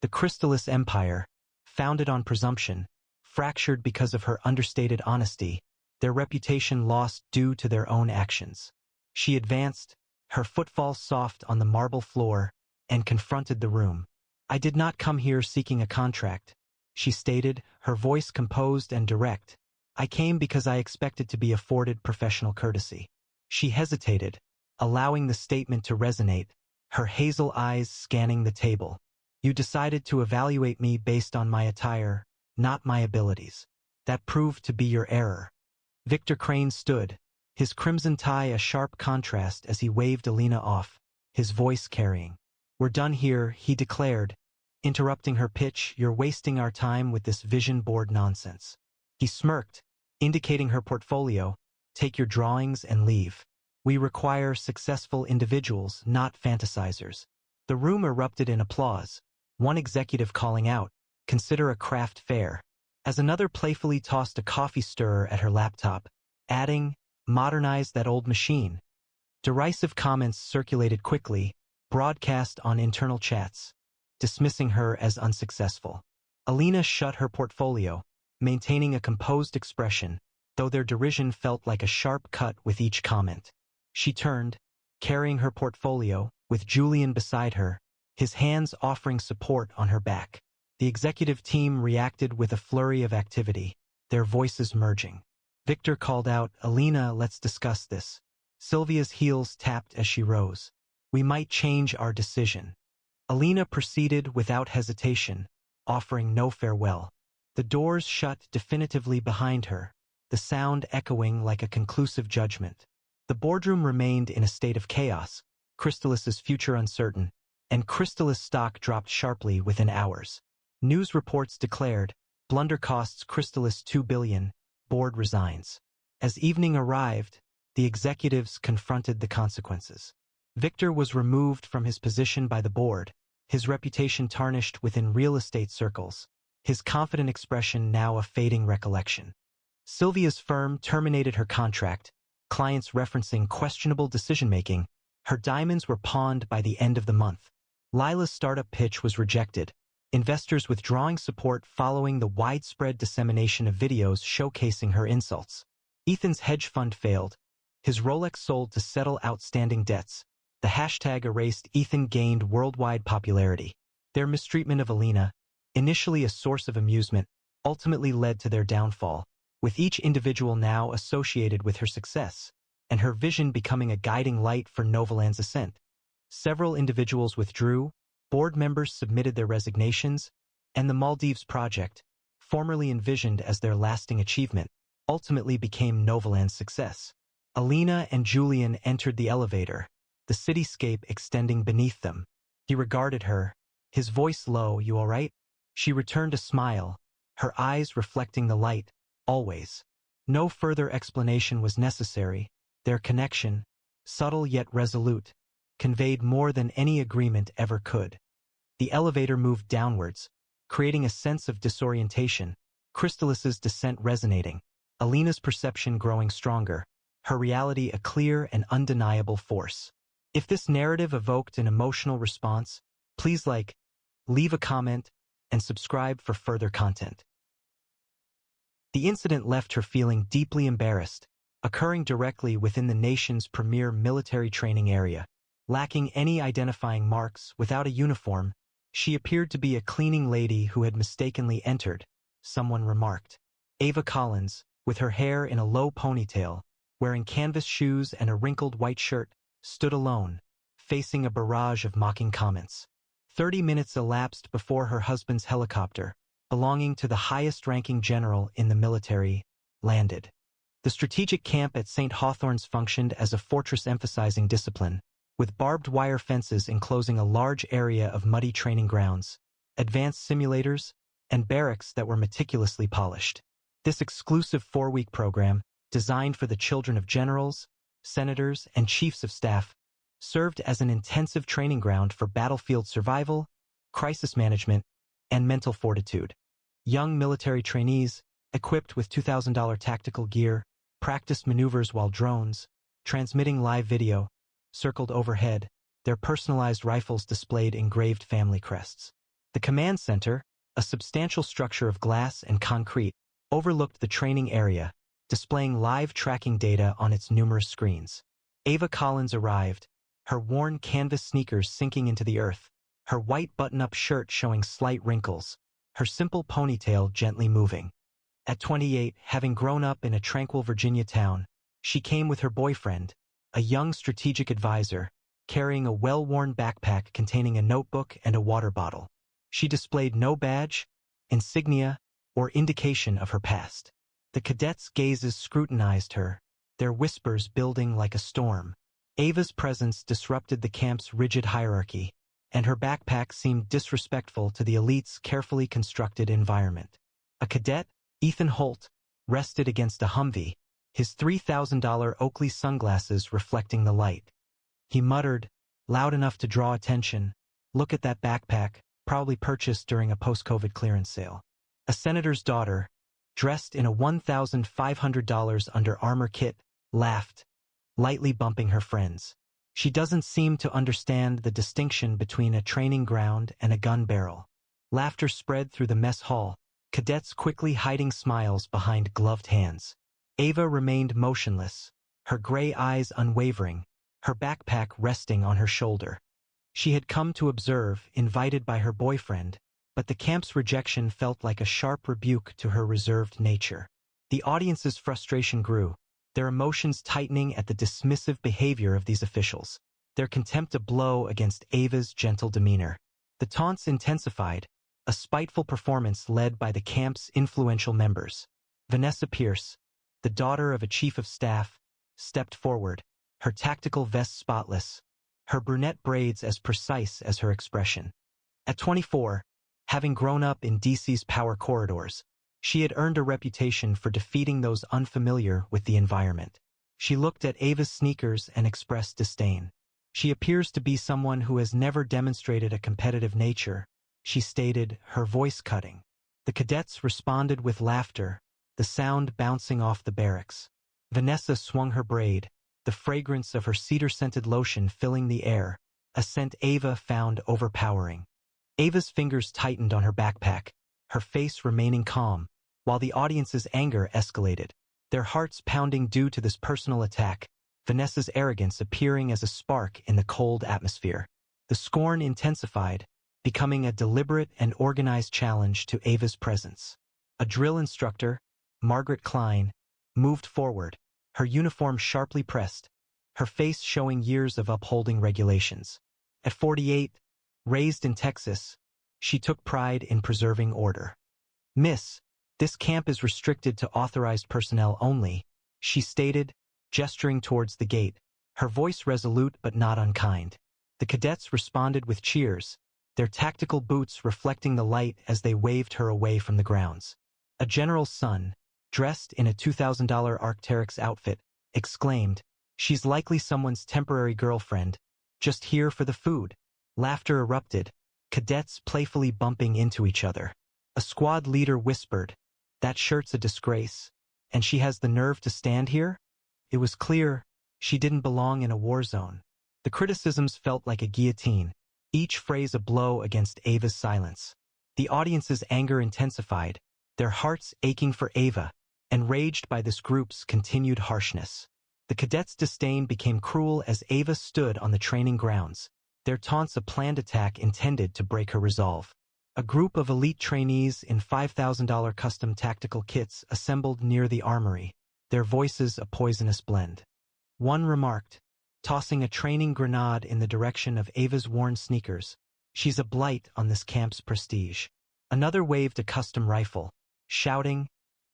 The Crystalis Empire, founded on presumption, fractured because of her understated honesty, their reputation lost due to their own actions. She advanced, her footfall soft on the marble floor, and confronted the room. "I did not come here seeking a contract," she stated, her voice composed and direct. "I came because I expected to be afforded professional courtesy." She hesitated, allowing the statement to resonate, her hazel eyes scanning the table. "You decided to evaluate me based on my attire, not my abilities. That proved to be your error." Victor Crane stood, his crimson tie a sharp contrast as he waved Alina off, his voice carrying. "We're done here," he declared, interrupting her pitch. "You're wasting our time with this vision board nonsense." He smirked, indicating her portfolio. "Take your drawings and leave. We require successful individuals, not fantasizers." The room erupted in applause, one executive calling out, "Consider a craft fair," as another playfully tossed a coffee stirrer at her laptop, adding, "Modernize that old machine." Derisive comments circulated quickly, broadcast on internal chats, dismissing her as unsuccessful. Alina shut her portfolio, maintaining a composed expression, though their derision felt like a sharp cut with each comment. She turned, carrying her portfolio, with Julian beside her, his hands offering support on her back. The executive team reacted with a flurry of activity, their voices merging. Victor called out, "Alina, let's discuss this." Sylvia's heels tapped as she rose. "We might change our decision." Alina proceeded without hesitation, offering no farewell. The doors shut definitively behind her, the sound echoing like a conclusive judgment. The boardroom remained in a state of chaos, Crystalis's future uncertain, and Crystalis stock dropped sharply within hours. News reports declared, Blunder costs Crystalis 2 billion, board resigns. As evening arrived, the executives confronted the consequences. Victor was removed from his position by the board, his reputation tarnished within real estate circles, his confident expression now a fading recollection. Sylvia's firm terminated her contract, clients referencing questionable decision-making. Her diamonds were pawned by the end of the month. Lila's startup pitch was rejected, investors withdrawing support following the widespread dissemination of videos showcasing her insults. Ethan's hedge fund failed. His Rolex sold to settle outstanding debts. The hashtag erased Ethan gained worldwide popularity. Their mistreatment of Alina, initially a source of amusement, ultimately led to their downfall, with each individual now associated with her success, and her vision becoming a guiding light for Novaland's ascent. Several individuals withdrew, board members submitted their resignations, and the Maldives project, formerly envisioned as their lasting achievement, ultimately became Novaland's success. Alina and Julian entered the elevator, the cityscape extending beneath them. He regarded her, his voice low, "You all right?" She returned a smile, her eyes reflecting the light, always. No further explanation was necessary. Their connection, subtle yet resolute, conveyed more than any agreement ever could. The elevator moved downwards, creating a sense of disorientation, Crystalis's descent resonating, Alina's perception growing stronger, her reality a clear and undeniable force. If this narrative evoked an emotional response, please leave a comment, and subscribe for further content. The incident left her feeling deeply embarrassed, occurring directly within the nation's premier military training area. Lacking any identifying marks, without a uniform, she appeared to be a cleaning lady who had mistakenly entered, someone remarked. Ava Collins, with her hair in a low ponytail, wearing canvas shoes and a wrinkled white shirt, stood alone, facing a barrage of mocking comments. 30 minutes elapsed before her husband's helicopter, belonging to the highest-ranking general in the military, landed. The strategic camp at St. Hawthorne's functioned as a fortress emphasizing discipline, with barbed wire fences enclosing a large area of muddy training grounds, advanced simulators, and barracks that were meticulously polished. This exclusive 4-week program, designed for the children of generals, senators, and chiefs of staff, served as an intensive training ground for battlefield survival, crisis management, and mental fortitude. Young military trainees, equipped with $2,000 tactical gear, practiced maneuvers while drones, transmitting live video, circled overhead, their personalized rifles displayed engraved family crests. The command center, a substantial structure of glass and concrete, overlooked the training area, displaying live tracking data on its numerous screens. Ava Collins arrived, her worn canvas sneakers sinking into the earth, her white button-up shirt showing slight wrinkles, her simple ponytail gently moving. At 28, having grown up in a tranquil Virginia town, she came with her boyfriend, a young strategic advisor, carrying a well-worn backpack containing a notebook and a water bottle. She displayed no badge, insignia, or indication of her past. The cadets' gazes scrutinized her, their whispers building like a storm. Ava's presence disrupted the camp's rigid hierarchy, and her backpack seemed disrespectful to the elite's carefully constructed environment. A cadet, Ethan Holt, rested against a Humvee, his $3,000 Oakley sunglasses reflecting the light. He muttered, loud enough to draw attention, "Look at that backpack, probably purchased during a post-COVID clearance sale." A senator's daughter, dressed in a $1,500 Under Armour kit, laughed, lightly bumping her friends. She doesn't seem to understand the distinction between a training ground and a gun barrel. Laughter spread through the mess hall, cadets quickly hiding smiles behind gloved hands. Ava remained motionless, her gray eyes unwavering, her backpack resting on her shoulder. She had come to observe, invited by her boyfriend, but the camp's rejection felt like a sharp rebuke to her reserved nature. The audience's frustration grew, their emotions tightening at the dismissive behavior of these officials, their contempt a blow against Ava's gentle demeanor. The taunts intensified, a spiteful performance led by the camp's influential members. Vanessa Pierce, the daughter of a chief of staff, stepped forward, her tactical vest spotless, her brunette braids as precise as her expression. At 24, having grown up in DC's power corridors, She had earned a reputation for defeating those unfamiliar with the environment. She looked at Ava's sneakers and expressed disdain. She appears to be someone who has never demonstrated a competitive nature, she stated, her voice cutting. The cadets responded with laughter, the sound bouncing off the barracks. Vanessa swung her braid, the fragrance of her cedar-scented lotion filling the air, a scent Ava found overpowering. Ava's fingers tightened on her backpack, her face remaining calm, while the audience's anger escalated, their hearts pounding due to this personal attack, Vanessa's arrogance appearing as a spark in the cold atmosphere. The scorn intensified, becoming a deliberate and organized challenge to Ava's presence. A drill instructor, Margaret Klein, moved forward, her uniform sharply pressed, her face showing years of upholding regulations. At 48, raised in Texas, she took pride in preserving order. "Miss, this camp is restricted to authorized personnel only," she stated, gesturing towards the gate, her voice resolute but not unkind. The cadets responded with cheers, their tactical boots reflecting the light as they waved her away from the grounds. A general's son, dressed in a $2,000 Arc'teryx outfit, exclaimed, "She's likely someone's temporary girlfriend, just here for the food." Laughter erupted, cadets playfully bumping into each other. A squad leader whispered, "That shirt's a disgrace, and she has the nerve to stand here?" It was clear she didn't belong in a war zone. The criticisms felt like a guillotine, each phrase a blow against Ava's silence. The audience's anger intensified, their hearts aching for Ava, enraged by this group's continued harshness. The cadets' disdain became cruel as Ava stood on the training grounds, their taunts a planned attack intended to break her resolve. A group of elite trainees in $5,000 custom tactical kits assembled near the armory, their voices a poisonous blend. One remarked, tossing a training grenade in the direction of Ava's worn sneakers, "She's a blight on this camp's prestige." Another waved a custom rifle, shouting,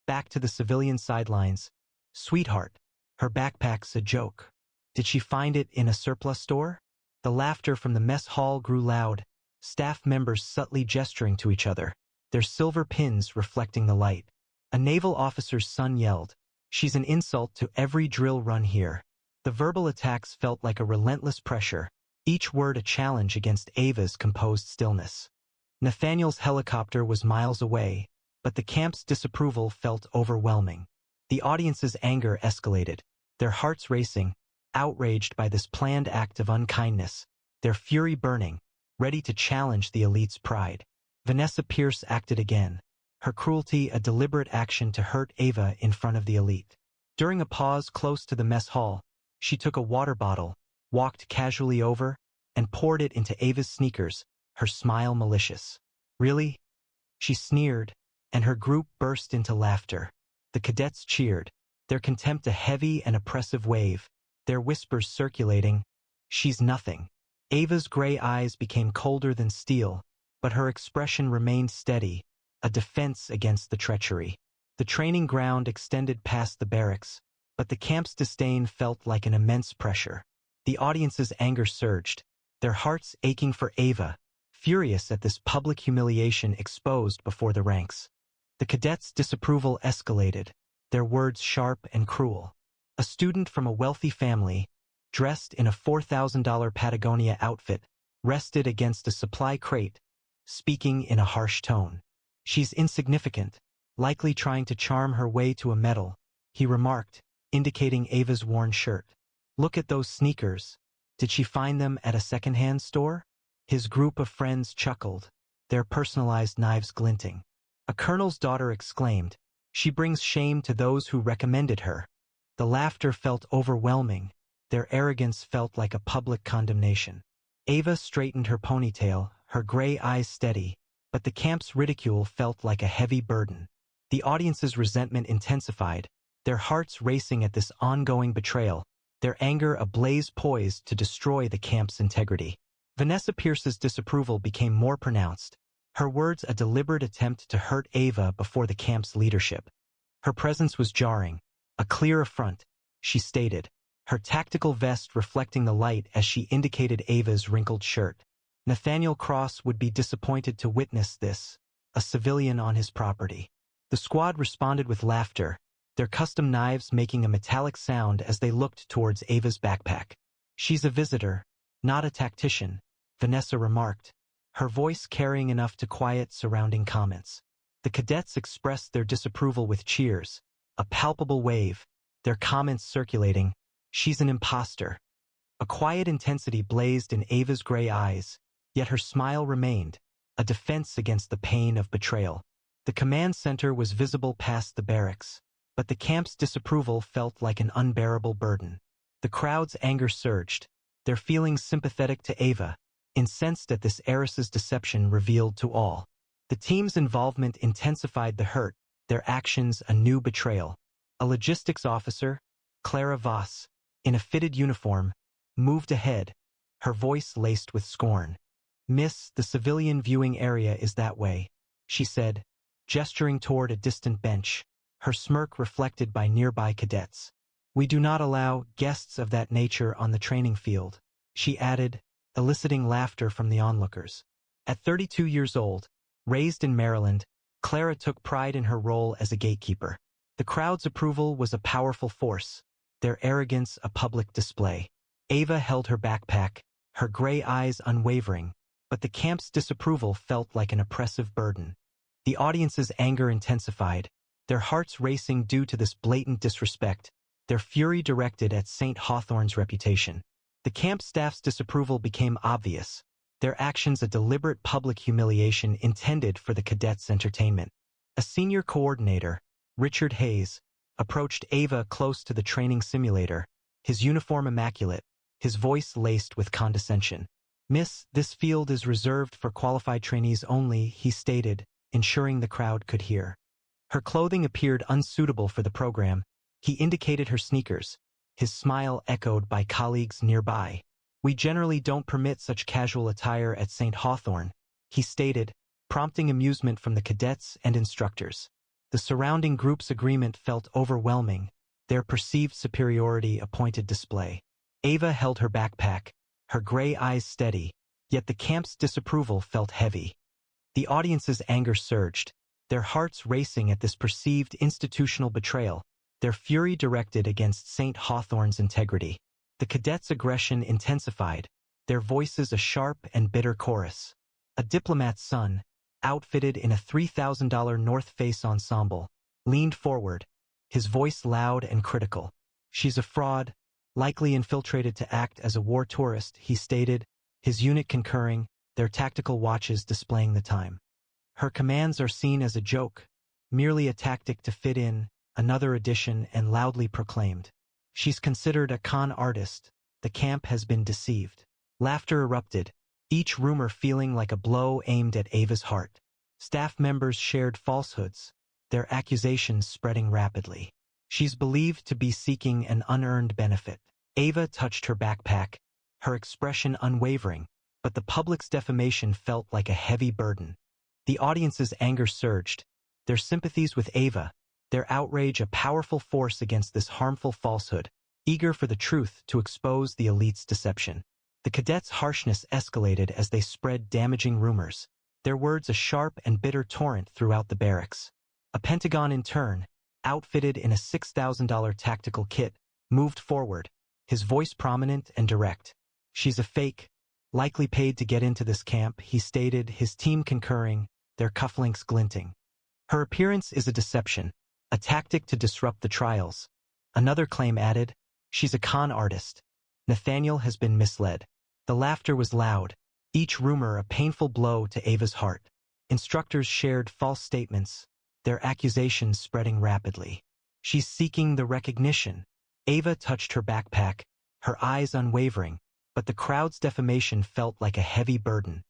back to the civilian sidelines, "Sweetheart, her backpack's a joke. Did she find it in a surplus store?" The laughter from the mess hall grew loud, staff members subtly gesturing to each other, their silver pins reflecting the light. A naval officer's son yelled, "She's an insult to every drill run here." The verbal attacks felt like a relentless pressure, each word a challenge against Ava's composed stillness. Nathaniel's helicopter was miles away, but the camp's disapproval felt overwhelming. The audience's anger escalated, their hearts racing, outraged by this planned act of unkindness, their fury burning, ready to challenge the elite's pride. Vanessa Pierce acted again, her cruelty a deliberate action to hurt Ava in front of the elite. During a pause close to the mess hall, she took a water bottle, walked casually over, and poured it into Ava's sneakers, her smile malicious. "Really?" she sneered, and her group burst into laughter. The cadets cheered, their contempt a heavy and oppressive wave, their whispers circulating, "She's nothing." Ava's gray eyes became colder than steel, but her expression remained steady, a defense against the treachery. The training ground extended past the barracks, but the camp's disdain felt like an immense pressure. The audience's anger surged, their hearts aching for Ava, furious at this public humiliation exposed before the ranks. The cadets' disapproval escalated, their words sharp and cruel. A student from a wealthy family, dressed in a $4,000 Patagonia outfit, rested against a supply crate, speaking in a harsh tone. "She's insignificant, likely trying to charm her way to a medal," he remarked, indicating Ava's worn shirt. "Look at those sneakers. Did she find them at a second-hand store?" His group of friends chuckled, their personalized knives glinting. A colonel's daughter exclaimed, "She brings shame to those who recommended her." The laughter felt overwhelming, their arrogance felt like a public condemnation. Ava straightened her ponytail, her gray eyes steady, but the camp's ridicule felt like a heavy burden. The audience's resentment intensified, their hearts racing at this ongoing betrayal, their anger ablaze poised to destroy the camp's integrity. Vanessa Pierce's disapproval became more pronounced, her words a deliberate attempt to hurt Ava before the camp's leadership. Her presence was jarring, a clear affront, she stated, her tactical vest reflecting the light as she indicated Ava's wrinkled shirt. Nathaniel Cross would be disappointed to witness this, a civilian on his property. The squad responded with laughter, their custom knives making a metallic sound as they looked towards Ava's backpack. "She's a visitor, not a tactician," Vanessa remarked, her voice carrying enough to quiet surrounding comments. The cadets expressed their disapproval with cheers, a palpable wave, their comments circulating, "She's an imposter." A quiet intensity blazed in Ava's gray eyes, yet her smile remained, a defense against the pain of betrayal. The command center was visible past the barracks, but the camp's disapproval felt like an unbearable burden. The crowd's anger surged, their feelings sympathetic to Ava, incensed at this heiress's deception revealed to all. The team's involvement intensified the hurt, their actions a new betrayal. A logistics officer, Clara Voss, in a fitted uniform, moved ahead, her voice laced with scorn. "Miss, the civilian viewing area is that way," she said, gesturing toward a distant bench, her smirk reflected by nearby cadets. "We do not allow guests of that nature on the training field," she added, eliciting laughter from the onlookers. At 32 years old, raised in Maryland, Clara took pride in her role as a gatekeeper. The crowd's approval was a powerful force, their arrogance a public display. Ava held her backpack, her gray eyes unwavering, but the camp's disapproval felt like an oppressive burden. The audience's anger intensified, their hearts racing due to this blatant disrespect, their fury directed at St. Hawthorne's reputation. The camp staff's disapproval became obvious, their actions a deliberate public humiliation intended for the cadets' entertainment. A senior coordinator, Richard Hayes, approached Ava close to the training simulator, his uniform immaculate, his voice laced with condescension. "Miss, this field is reserved for qualified trainees only," he stated, ensuring the crowd could hear. Her clothing appeared unsuitable for the program. He indicated her sneakers, his smile echoed by colleagues nearby. "We generally don't permit such casual attire at St. Hawthorne," he stated, prompting amusement from the cadets and instructors. The surrounding group's agreement felt overwhelming, their perceived superiority a pointed display. Ava held her backpack, her gray eyes steady, yet the camp's disapproval felt heavy. The audience's anger surged, their hearts racing at this perceived institutional betrayal, their fury directed against St. Hawthorne's integrity. The cadets' aggression intensified, their voices a sharp and bitter chorus. A diplomat's son, outfitted in a $3,000 North Face ensemble, leaned forward, his voice loud and critical. "She's a fraud, likely infiltrated to act as a war tourist," he stated, his unit concurring, their tactical watches displaying the time. "Her commands are seen as a joke, merely a tactic to fit in," another addition and loudly proclaimed. "She's considered a con artist, the camp has been deceived." Laughter erupted, each rumor feeling like a blow aimed at Ava's heart. Staff members shared falsehoods, their accusations spreading rapidly. "She's believed to be seeking an unearned benefit." Ava touched her backpack, her expression unwavering, but the public's defamation felt like a heavy burden. The audience's anger surged, their sympathies with Ava, their outrage a powerful force against this harmful falsehood, eager for the truth to expose the elite's deception. The cadets' harshness escalated as they spread damaging rumors, their words a sharp and bitter torrent throughout the barracks. A Pentagon intern, outfitted in a $6,000 tactical kit, moved forward, his voice prominent and direct. "She's a fake, likely paid to get into this camp," he stated, his team concurring, their cufflinks glinting. "Her appearance is a deception, a tactic to disrupt the trials." Another claim added, "She's a con artist. Nathaniel has been misled." The laughter was loud, each rumor a painful blow to Ava's heart. Instructors shared false statements, their accusations spreading rapidly. "She's seeking the recognition." Ava touched her backpack, her eyes unwavering, but the crowd's defamation felt like a heavy burden.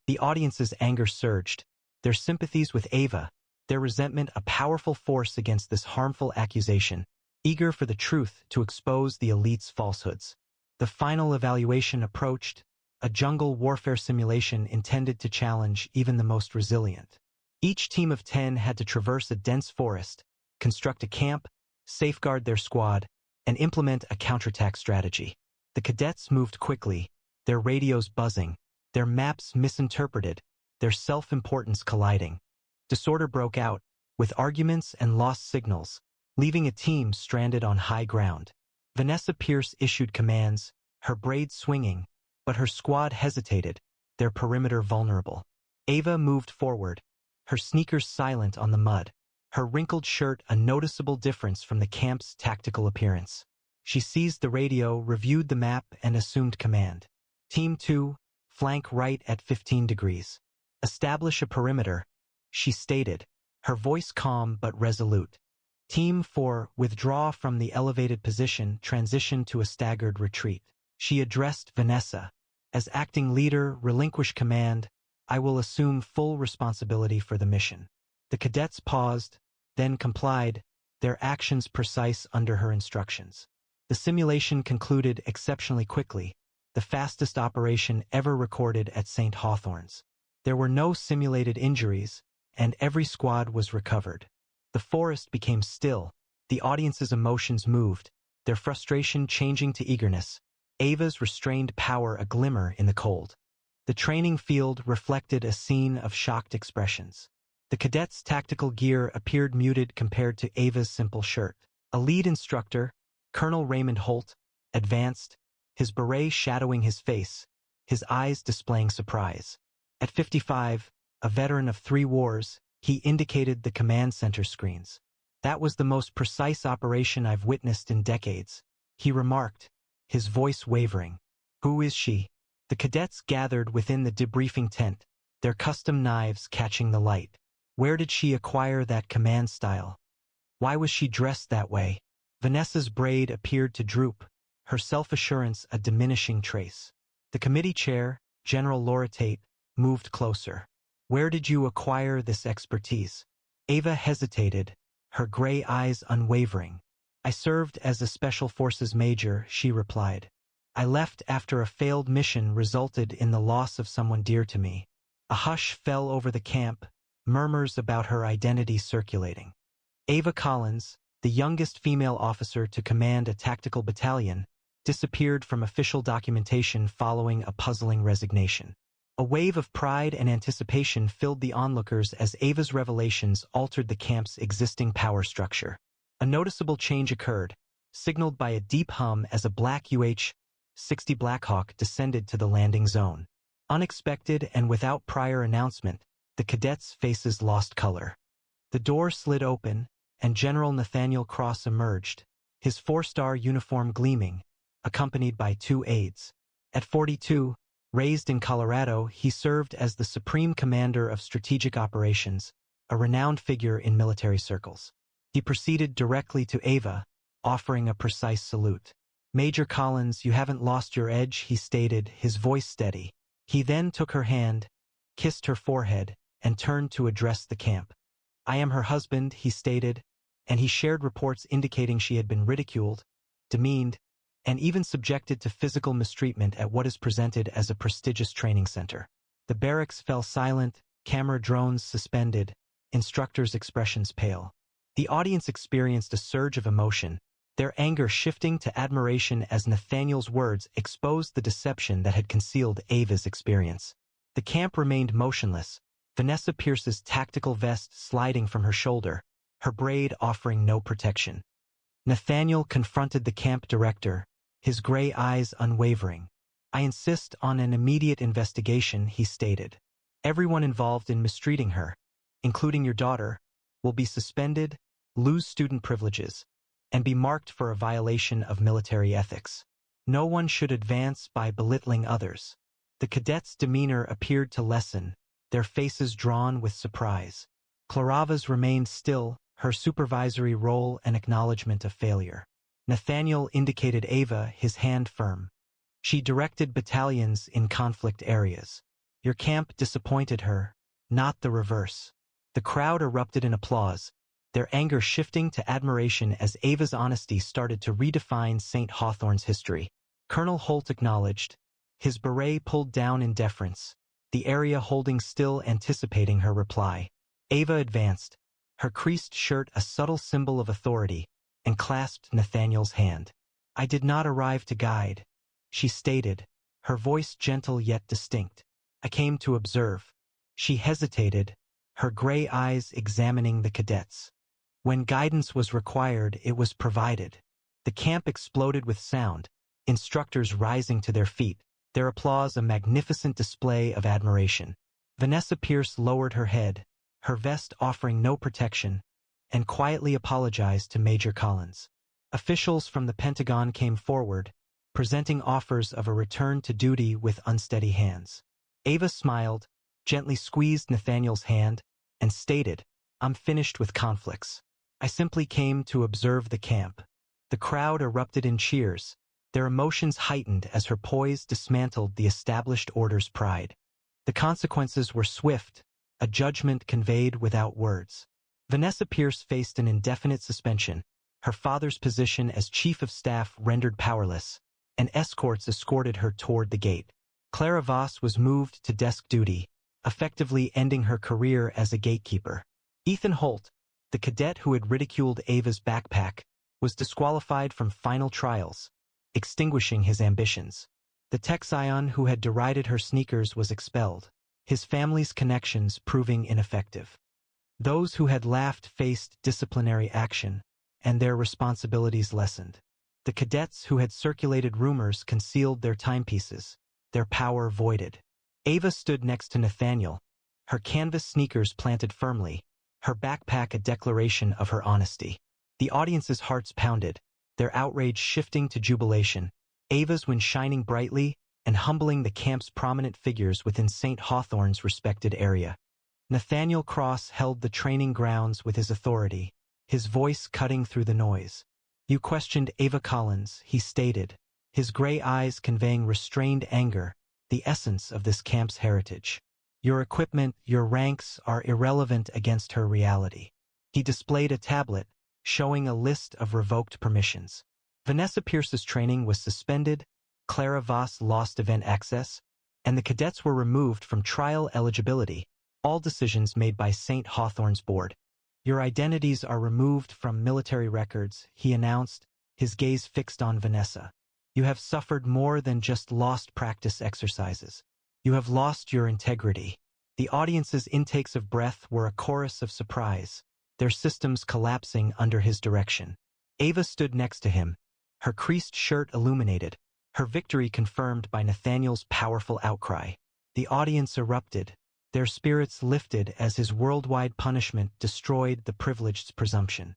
The audience's anger surged, their sympathies with Ava, their resentment a powerful force against this harmful accusation, eager for the truth to expose the elite's falsehoods. The final evaluation approached, a jungle warfare simulation intended to challenge even the most resilient. Each team of 10 had to traverse a dense forest, construct a camp, safeguard their squad, and implement a counterattack strategy. The cadets moved quickly, their radios buzzing, their maps misinterpreted, their self-importance colliding. Disorder broke out, with arguments and lost signals, leaving a team stranded on high ground. Vanessa Pierce issued commands, her braids swinging, but her squad hesitated, their perimeter vulnerable. Ava moved forward, her sneakers silent on the mud, her wrinkled shirt a noticeable difference from the camp's tactical appearance. She seized the radio, reviewed the map, and assumed command. Team 2, flank right at 15 degrees. Establish a perimeter, she stated, her voice calm but resolute. Team 4, withdraw from the elevated position, transition to a staggered retreat. She addressed Vanessa. As acting leader, relinquish command. I will assume full responsibility for the mission. The cadets paused, then complied, their actions precise under her instructions. The simulation concluded exceptionally quickly, the fastest operation ever recorded at St. Hawthorne's. There were no simulated injuries, and every squad was recovered. The forest became still, the audience's emotions moved, their frustration changing to eagerness, Ava's restrained power a glimmer in the cold. The training field reflected a scene of shocked expressions. The cadets' tactical gear appeared muted compared to Ava's simple shirt. A lead instructor, Colonel Raymond Holt, advanced, his beret shadowing his face, his eyes displaying surprise. At 55, a veteran of 3 wars, he indicated the command center screens. That was the most precise operation I've witnessed in decades, he remarked, his voice wavering. Who is she? The cadets gathered within the debriefing tent, their custom knives catching the light. Where did she acquire that command style? Why was she dressed that way? Vanessa's braid appeared to droop, her self-assurance a diminishing trace. The committee chair, General Laura Tate, moved closer. Where did you acquire this expertise? Ava hesitated, her gray eyes unwavering. I served as a Special Forces major, she replied. I left after a failed mission resulted in the loss of someone dear to me. A hush fell over the camp, murmurs about her identity circulating. Ava Collins, the youngest female officer to command a tactical battalion, disappeared from official documentation following a puzzling resignation. A wave of pride and anticipation filled the onlookers as Ava's revelations altered the camp's existing power structure. A noticeable change occurred, signaled by a deep hum as a black UH-60 Blackhawk descended to the landing zone. Unexpected and without prior announcement, the cadets' faces lost color. The door slid open, and General Nathaniel Cross emerged, his 4-star uniform gleaming, accompanied by 2 aides. At 42, raised in Colorado, he served as the Supreme Commander of Strategic Operations, a renowned figure in military circles. He proceeded directly to Ava, offering a precise salute. Major Collins, you haven't lost your edge, he stated, his voice steady. He then took her hand, kissed her forehead, and turned to address the camp. I am her husband, he stated, and he shared reports indicating she had been ridiculed, demeaned, and even subjected to physical mistreatment at what is presented as a prestigious training center. The barracks fell silent, camera drones suspended, instructors' expressions pale. The audience experienced a surge of emotion, their anger shifting to admiration as Nathaniel's words exposed the deception that had concealed Ava's experience. The camp remained motionless, Vanessa Pierce's tactical vest sliding from her shoulder, her braid offering no protection. Nathaniel confronted the camp director, his gray eyes unwavering. I insist on an immediate investigation, he stated. Everyone involved in mistreating her, including your daughter, will be suspended, lose student privileges, and be marked for a violation of military ethics. No one should advance by belittling others. The cadets' demeanor appeared to lessen, their faces drawn with surprise. Claravas remained still, her supervisory role an acknowledgement of failure. Nathaniel indicated Ava, his hand firm. She directed battalions in conflict areas. Your camp disappointed her, not the reverse. The crowd erupted in applause, their anger shifting to admiration as Ava's honesty started to redefine St. Hawthorne's history. Colonel Holt acknowledged, his beret pulled down in deference, the area holding still anticipating her reply. Ava advanced, her creased shirt a subtle symbol of authority, and clasped Nathaniel's hand. I did not arrive to guide, she stated, her voice gentle yet distinct. I came to observe. She hesitated, her gray eyes examining the cadets. When guidance was required, it was provided. The camp exploded with sound, instructors rising to their feet, their applause a magnificent display of admiration. Vanessa Pierce lowered her head, her vest offering no protection, and quietly apologized to Major Collins. Officials from the Pentagon came forward, presenting offers of a return to duty with unsteady hands. Ava smiled, gently squeezed Nathaniel's hand, and stated, "I'm finished with conflicts. I simply came to observe the camp." The crowd erupted in cheers, their emotions heightened as her poise dismantled the established order's pride. The consequences were swift, a judgment conveyed without words. Vanessa Pierce faced an indefinite suspension, her father's position as chief of staff rendered powerless, and escorts escorted her toward the gate. Clara Voss was moved to desk duty, effectively ending her career as a gatekeeper. Ethan Holt, the cadet who had ridiculed Ava's backpack, was disqualified from final trials, extinguishing his ambitions. The tech scion who had derided her sneakers was expelled, his family's connections proving ineffective. Those who had laughed faced disciplinary action, and their responsibilities lessened. The cadets who had circulated rumors concealed their timepieces, their power voided. Ava stood next to Nathaniel, her canvas sneakers planted firmly, her backpack a declaration of her honesty. The audience's hearts pounded, their outrage shifting to jubilation, Ava's when shining brightly and humbling the camp's prominent figures within St. Hawthorne's respected area. Nathaniel Cross held the training grounds with his authority, his voice cutting through the noise. "You questioned Ava Collins," he stated, his gray eyes conveying restrained anger, the essence of this camp's heritage. "Your equipment, your ranks are irrelevant against her reality." He displayed a tablet, showing a list of revoked permissions. Vanessa Pierce's training was suspended, Clara Voss lost event access, and the cadets were removed from trial eligibility, all decisions made by St. Hawthorne's board. "Your identities are removed from military records," he announced, his gaze fixed on Vanessa. "You have suffered more than just lost practice exercises. You have lost your integrity." The audience's intakes of breath were a chorus of surprise, their systems collapsing under his direction. Ava stood next to him, her creased shirt illuminated, her victory confirmed by Nathaniel's powerful outcry. The audience erupted, their spirits lifted as his worldwide punishment destroyed the privileged's presumption.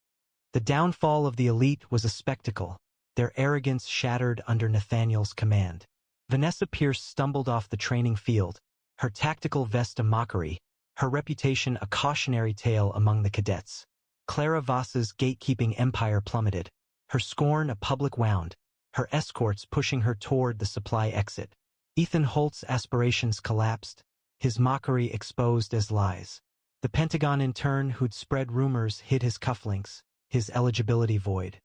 The downfall of the elite was a spectacle, their arrogance shattered under Nathaniel's command. Vanessa Pierce stumbled off the training field, her tactical vest a mockery, her reputation a cautionary tale among the cadets. Clara Voss's gatekeeping empire plummeted, her scorn a public wound, her escorts pushing her toward the supply exit. Ethan Holt's aspirations collapsed, his mockery exposed as lies. The Pentagon intern who'd spread rumors hid his cufflinks, his eligibility void.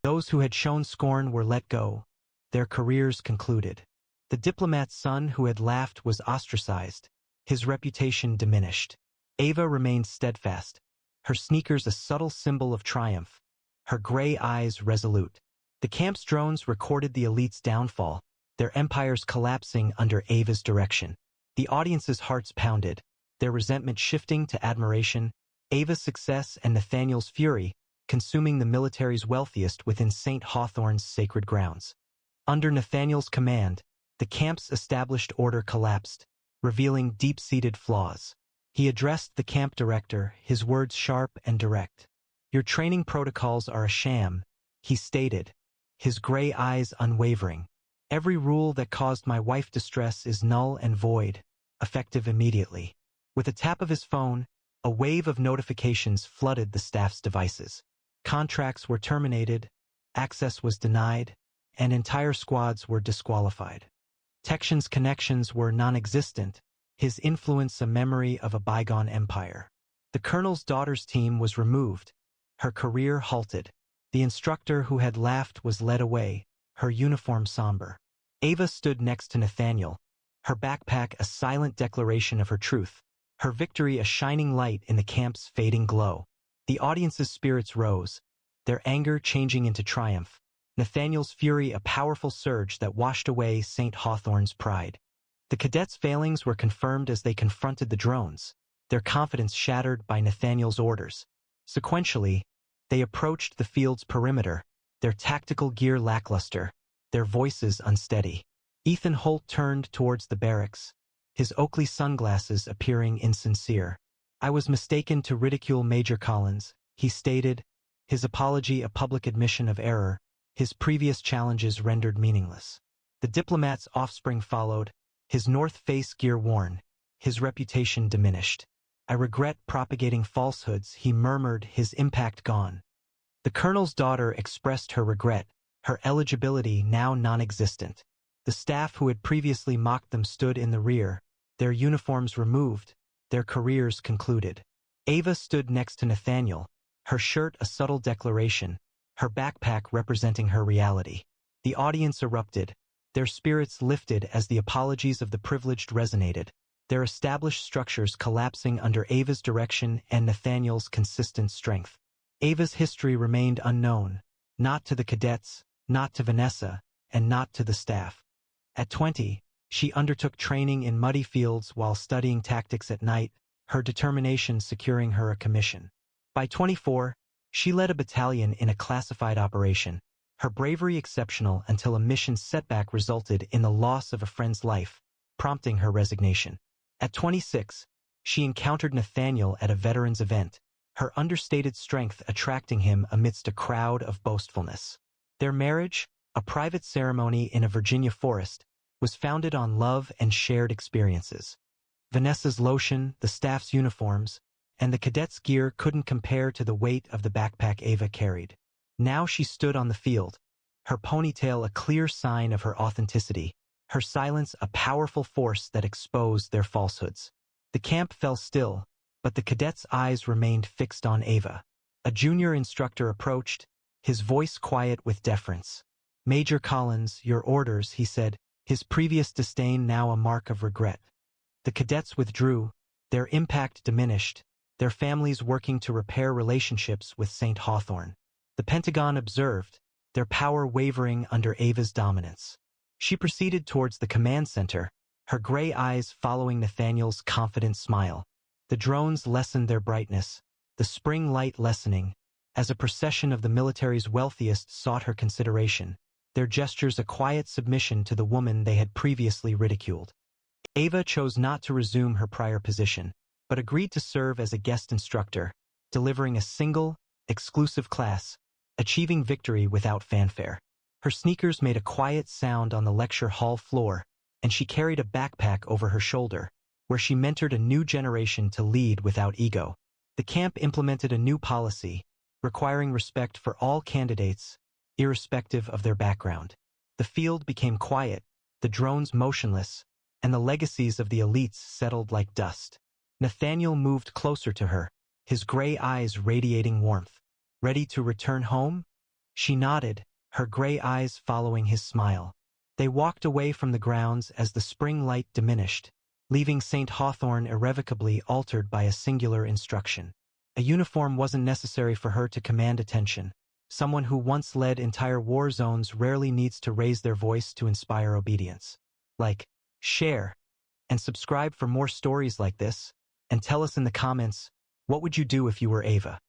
Those who had shown scorn were let go, their careers concluded. The diplomat's son who had laughed was ostracized, his reputation diminished. Ava remained steadfast, her sneakers a subtle symbol of triumph, her gray eyes resolute. The camp's drones recorded the elite's downfall, their empires collapsing under Ava's direction. The audience's hearts pounded, their resentment shifting to admiration, Ava's success and Nathaniel's fury, consuming the military's wealthiest within St. Hawthorne's sacred grounds. Under Nathaniel's command, the camp's established order collapsed, revealing deep-seated flaws. He addressed the camp director, his words sharp and direct. "Your training protocols are a sham," he stated, his gray eyes unwavering. "Every rule that caused my wife distress is null and void, effective immediately." With a tap of his phone, a wave of notifications flooded the staff's devices. Contracts were terminated, access was denied, and entire squads were disqualified. Texan's connections were non-existent, his influence a memory of a bygone empire. The colonel's daughter's team was removed, her career halted. The instructor who had laughed was led away, her uniform somber. Ava stood next to Nathaniel, her backpack a silent declaration of her truth, her victory a shining light in the camp's fading glow. The audience's spirits rose, their anger changing into triumph, Nathaniel's fury a powerful surge that washed away St. Hawthorne's pride. The cadets' failings were confirmed as they confronted the drones, their confidence shattered by Nathaniel's orders. Sequentially, they approached the field's perimeter, their tactical gear lackluster, their voices unsteady. Ethan Holt turned towards the barracks, his Oakley sunglasses appearing insincere. "I was mistaken to ridicule Major Collins," he stated, his apology a public admission of error, his previous challenges rendered meaningless. The diplomat's offspring followed, his North Face gear worn, his reputation diminished. "I regret propagating falsehoods," he murmured, his impact gone. The colonel's daughter expressed her regret, her eligibility now non-existent. The staff who had previously mocked them stood in the rear, their uniforms removed, their careers concluded. Ava stood next to Nathaniel, her shirt a subtle declaration, her backpack representing her reality. The audience erupted, their spirits lifted as the apologies of the privileged resonated, their established structures collapsing under Ava's direction and Nathaniel's consistent strength. Ava's history remained unknown, not to the cadets, not to Vanessa, and not to the staff. At 20, she undertook training in muddy fields while studying tactics at night, her determination securing her a commission. By 24, she led a battalion in a classified operation, her bravery exceptional until a mission setback resulted in the loss of a friend's life, prompting her resignation. At 26, she encountered Nathaniel at a veterans event, her understated strength attracting him amidst a crowd of boastfulness. Their marriage, a private ceremony in a Virginia forest, was founded on love and shared experiences. Vanessa's lotion, the staff's uniforms, and the cadets' gear couldn't compare to the weight of the backpack Ava carried. Now she stood on the field, her ponytail a clear sign of her authenticity, her silence a powerful force that exposed their falsehoods. The camp fell still, but the cadets' eyes remained fixed on Ava. A junior instructor approached, his voice quiet with deference. "Major Collins, your orders," he said, his previous disdain now a mark of regret. The cadets withdrew, their impact diminished, their families working to repair relationships with St. Hawthorne. The Pentagon observed, their power wavering under Ava's dominance. She proceeded towards the command center, her gray eyes following Nathaniel's confident smile. The drones lessened their brightness, the spring light lessening, as a procession of the military's wealthiest sought her consideration, their gestures a quiet submission to the woman they had previously ridiculed. Ava chose not to resume her prior position, but agreed to serve as a guest instructor, delivering a single, exclusive class, achieving victory without fanfare. Her sneakers made a quiet sound on the lecture hall floor, and she carried a backpack over her shoulder, where she mentored a new generation to lead without ego. The camp implemented a new policy, requiring respect for all candidates, irrespective of their background. The field became quiet, the drones motionless, and the legacies of the elites settled like dust. Nathaniel moved closer to her, his gray eyes radiating warmth. "Ready to return home?" She nodded, her gray eyes following his smile. They walked away from the grounds as the spring light diminished, leaving St. Hawthorne irrevocably altered by a singular instruction. A uniform wasn't necessary for her to command attention. Someone who once led entire war zones rarely needs to raise their voice to inspire obedience. Like, share, and subscribe for more stories like this, and tell us in the comments, what would you do if you were Ava?